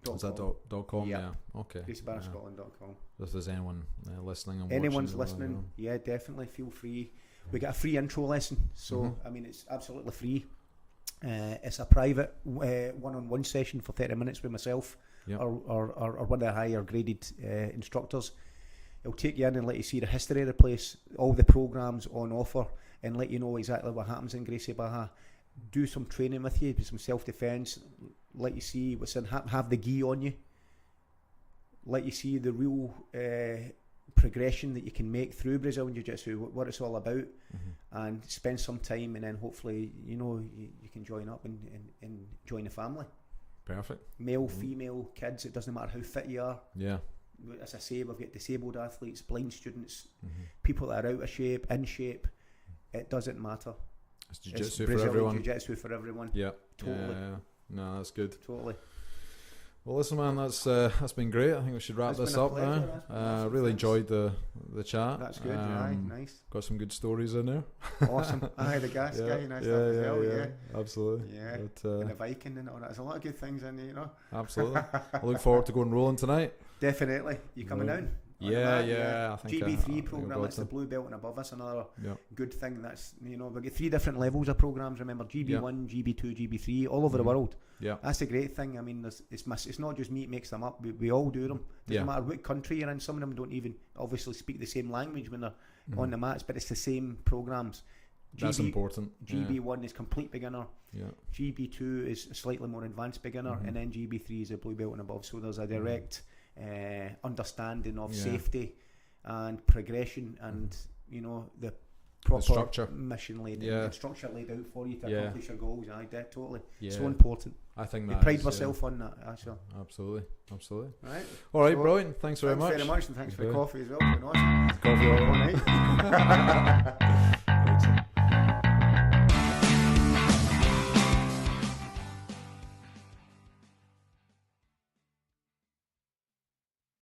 Is that .com? Okay. GracieBarraScotland.com. If there's anyone listening and anyone's listening, definitely feel free. We get a free intro lesson, so I mean it's absolutely free. It's a private one-on-one session for 30 minutes with myself or one of the higher graded instructors. It'll take you in and let you see the history of the place, all the programs on offer, and let you know exactly what happens in Gracie Barra. Do some training with you, some self-defence, let you see what's in, have the gi on you, let you see the real progression that you can make through Brazilian Jiu-Jitsu, what it's all about, and spend some time, and then hopefully, you know, you can join up and join the family. Perfect. Male, female, kids, it doesn't matter how fit you are. As I say, we've got disabled athletes, blind students, people that are out of shape, in shape. It doesn't matter. It's jiu-jitsu for everyone. Jiu-jitsu for everyone. Totally. No, that's good. Totally. Well, listen, man, that's been great. I think we should wrap this up now. Really enjoyed the chat. That's good. Nice. Got some good stories in there. Awesome. The gas guy, nice stuff as well. Absolutely. But, and the Viking and all that. There's a lot of good things in there, you know. Absolutely. I look forward to going rolling tonight. Definitely. You coming down? I think GB3 program, that's the blue belt and above. That's another good thing. That's, you know, we get 3 different levels of programs. Remember, GB1, GB2, GB3, all over the world. That's the great thing. I mean, it's not just me that makes them up. We all do them. Doesn't matter what country you're in. Some of them don't even obviously speak the same language when they're on the mats, but it's the same programs. That's important. GB1 is complete beginner. GB2 is a slightly more advanced beginner, and then GB3 is a blue belt and above. So there's a direct understanding of safety and progression, and you know the proper structure, mission laid and structure laid out for you to accomplish your goals. Totally. So important. I think I pride myself on that. Actually. Absolutely. Right. All right, brilliant. Thanks very much. And thanks for the coffee as well. It's been awesome. Coffee all night.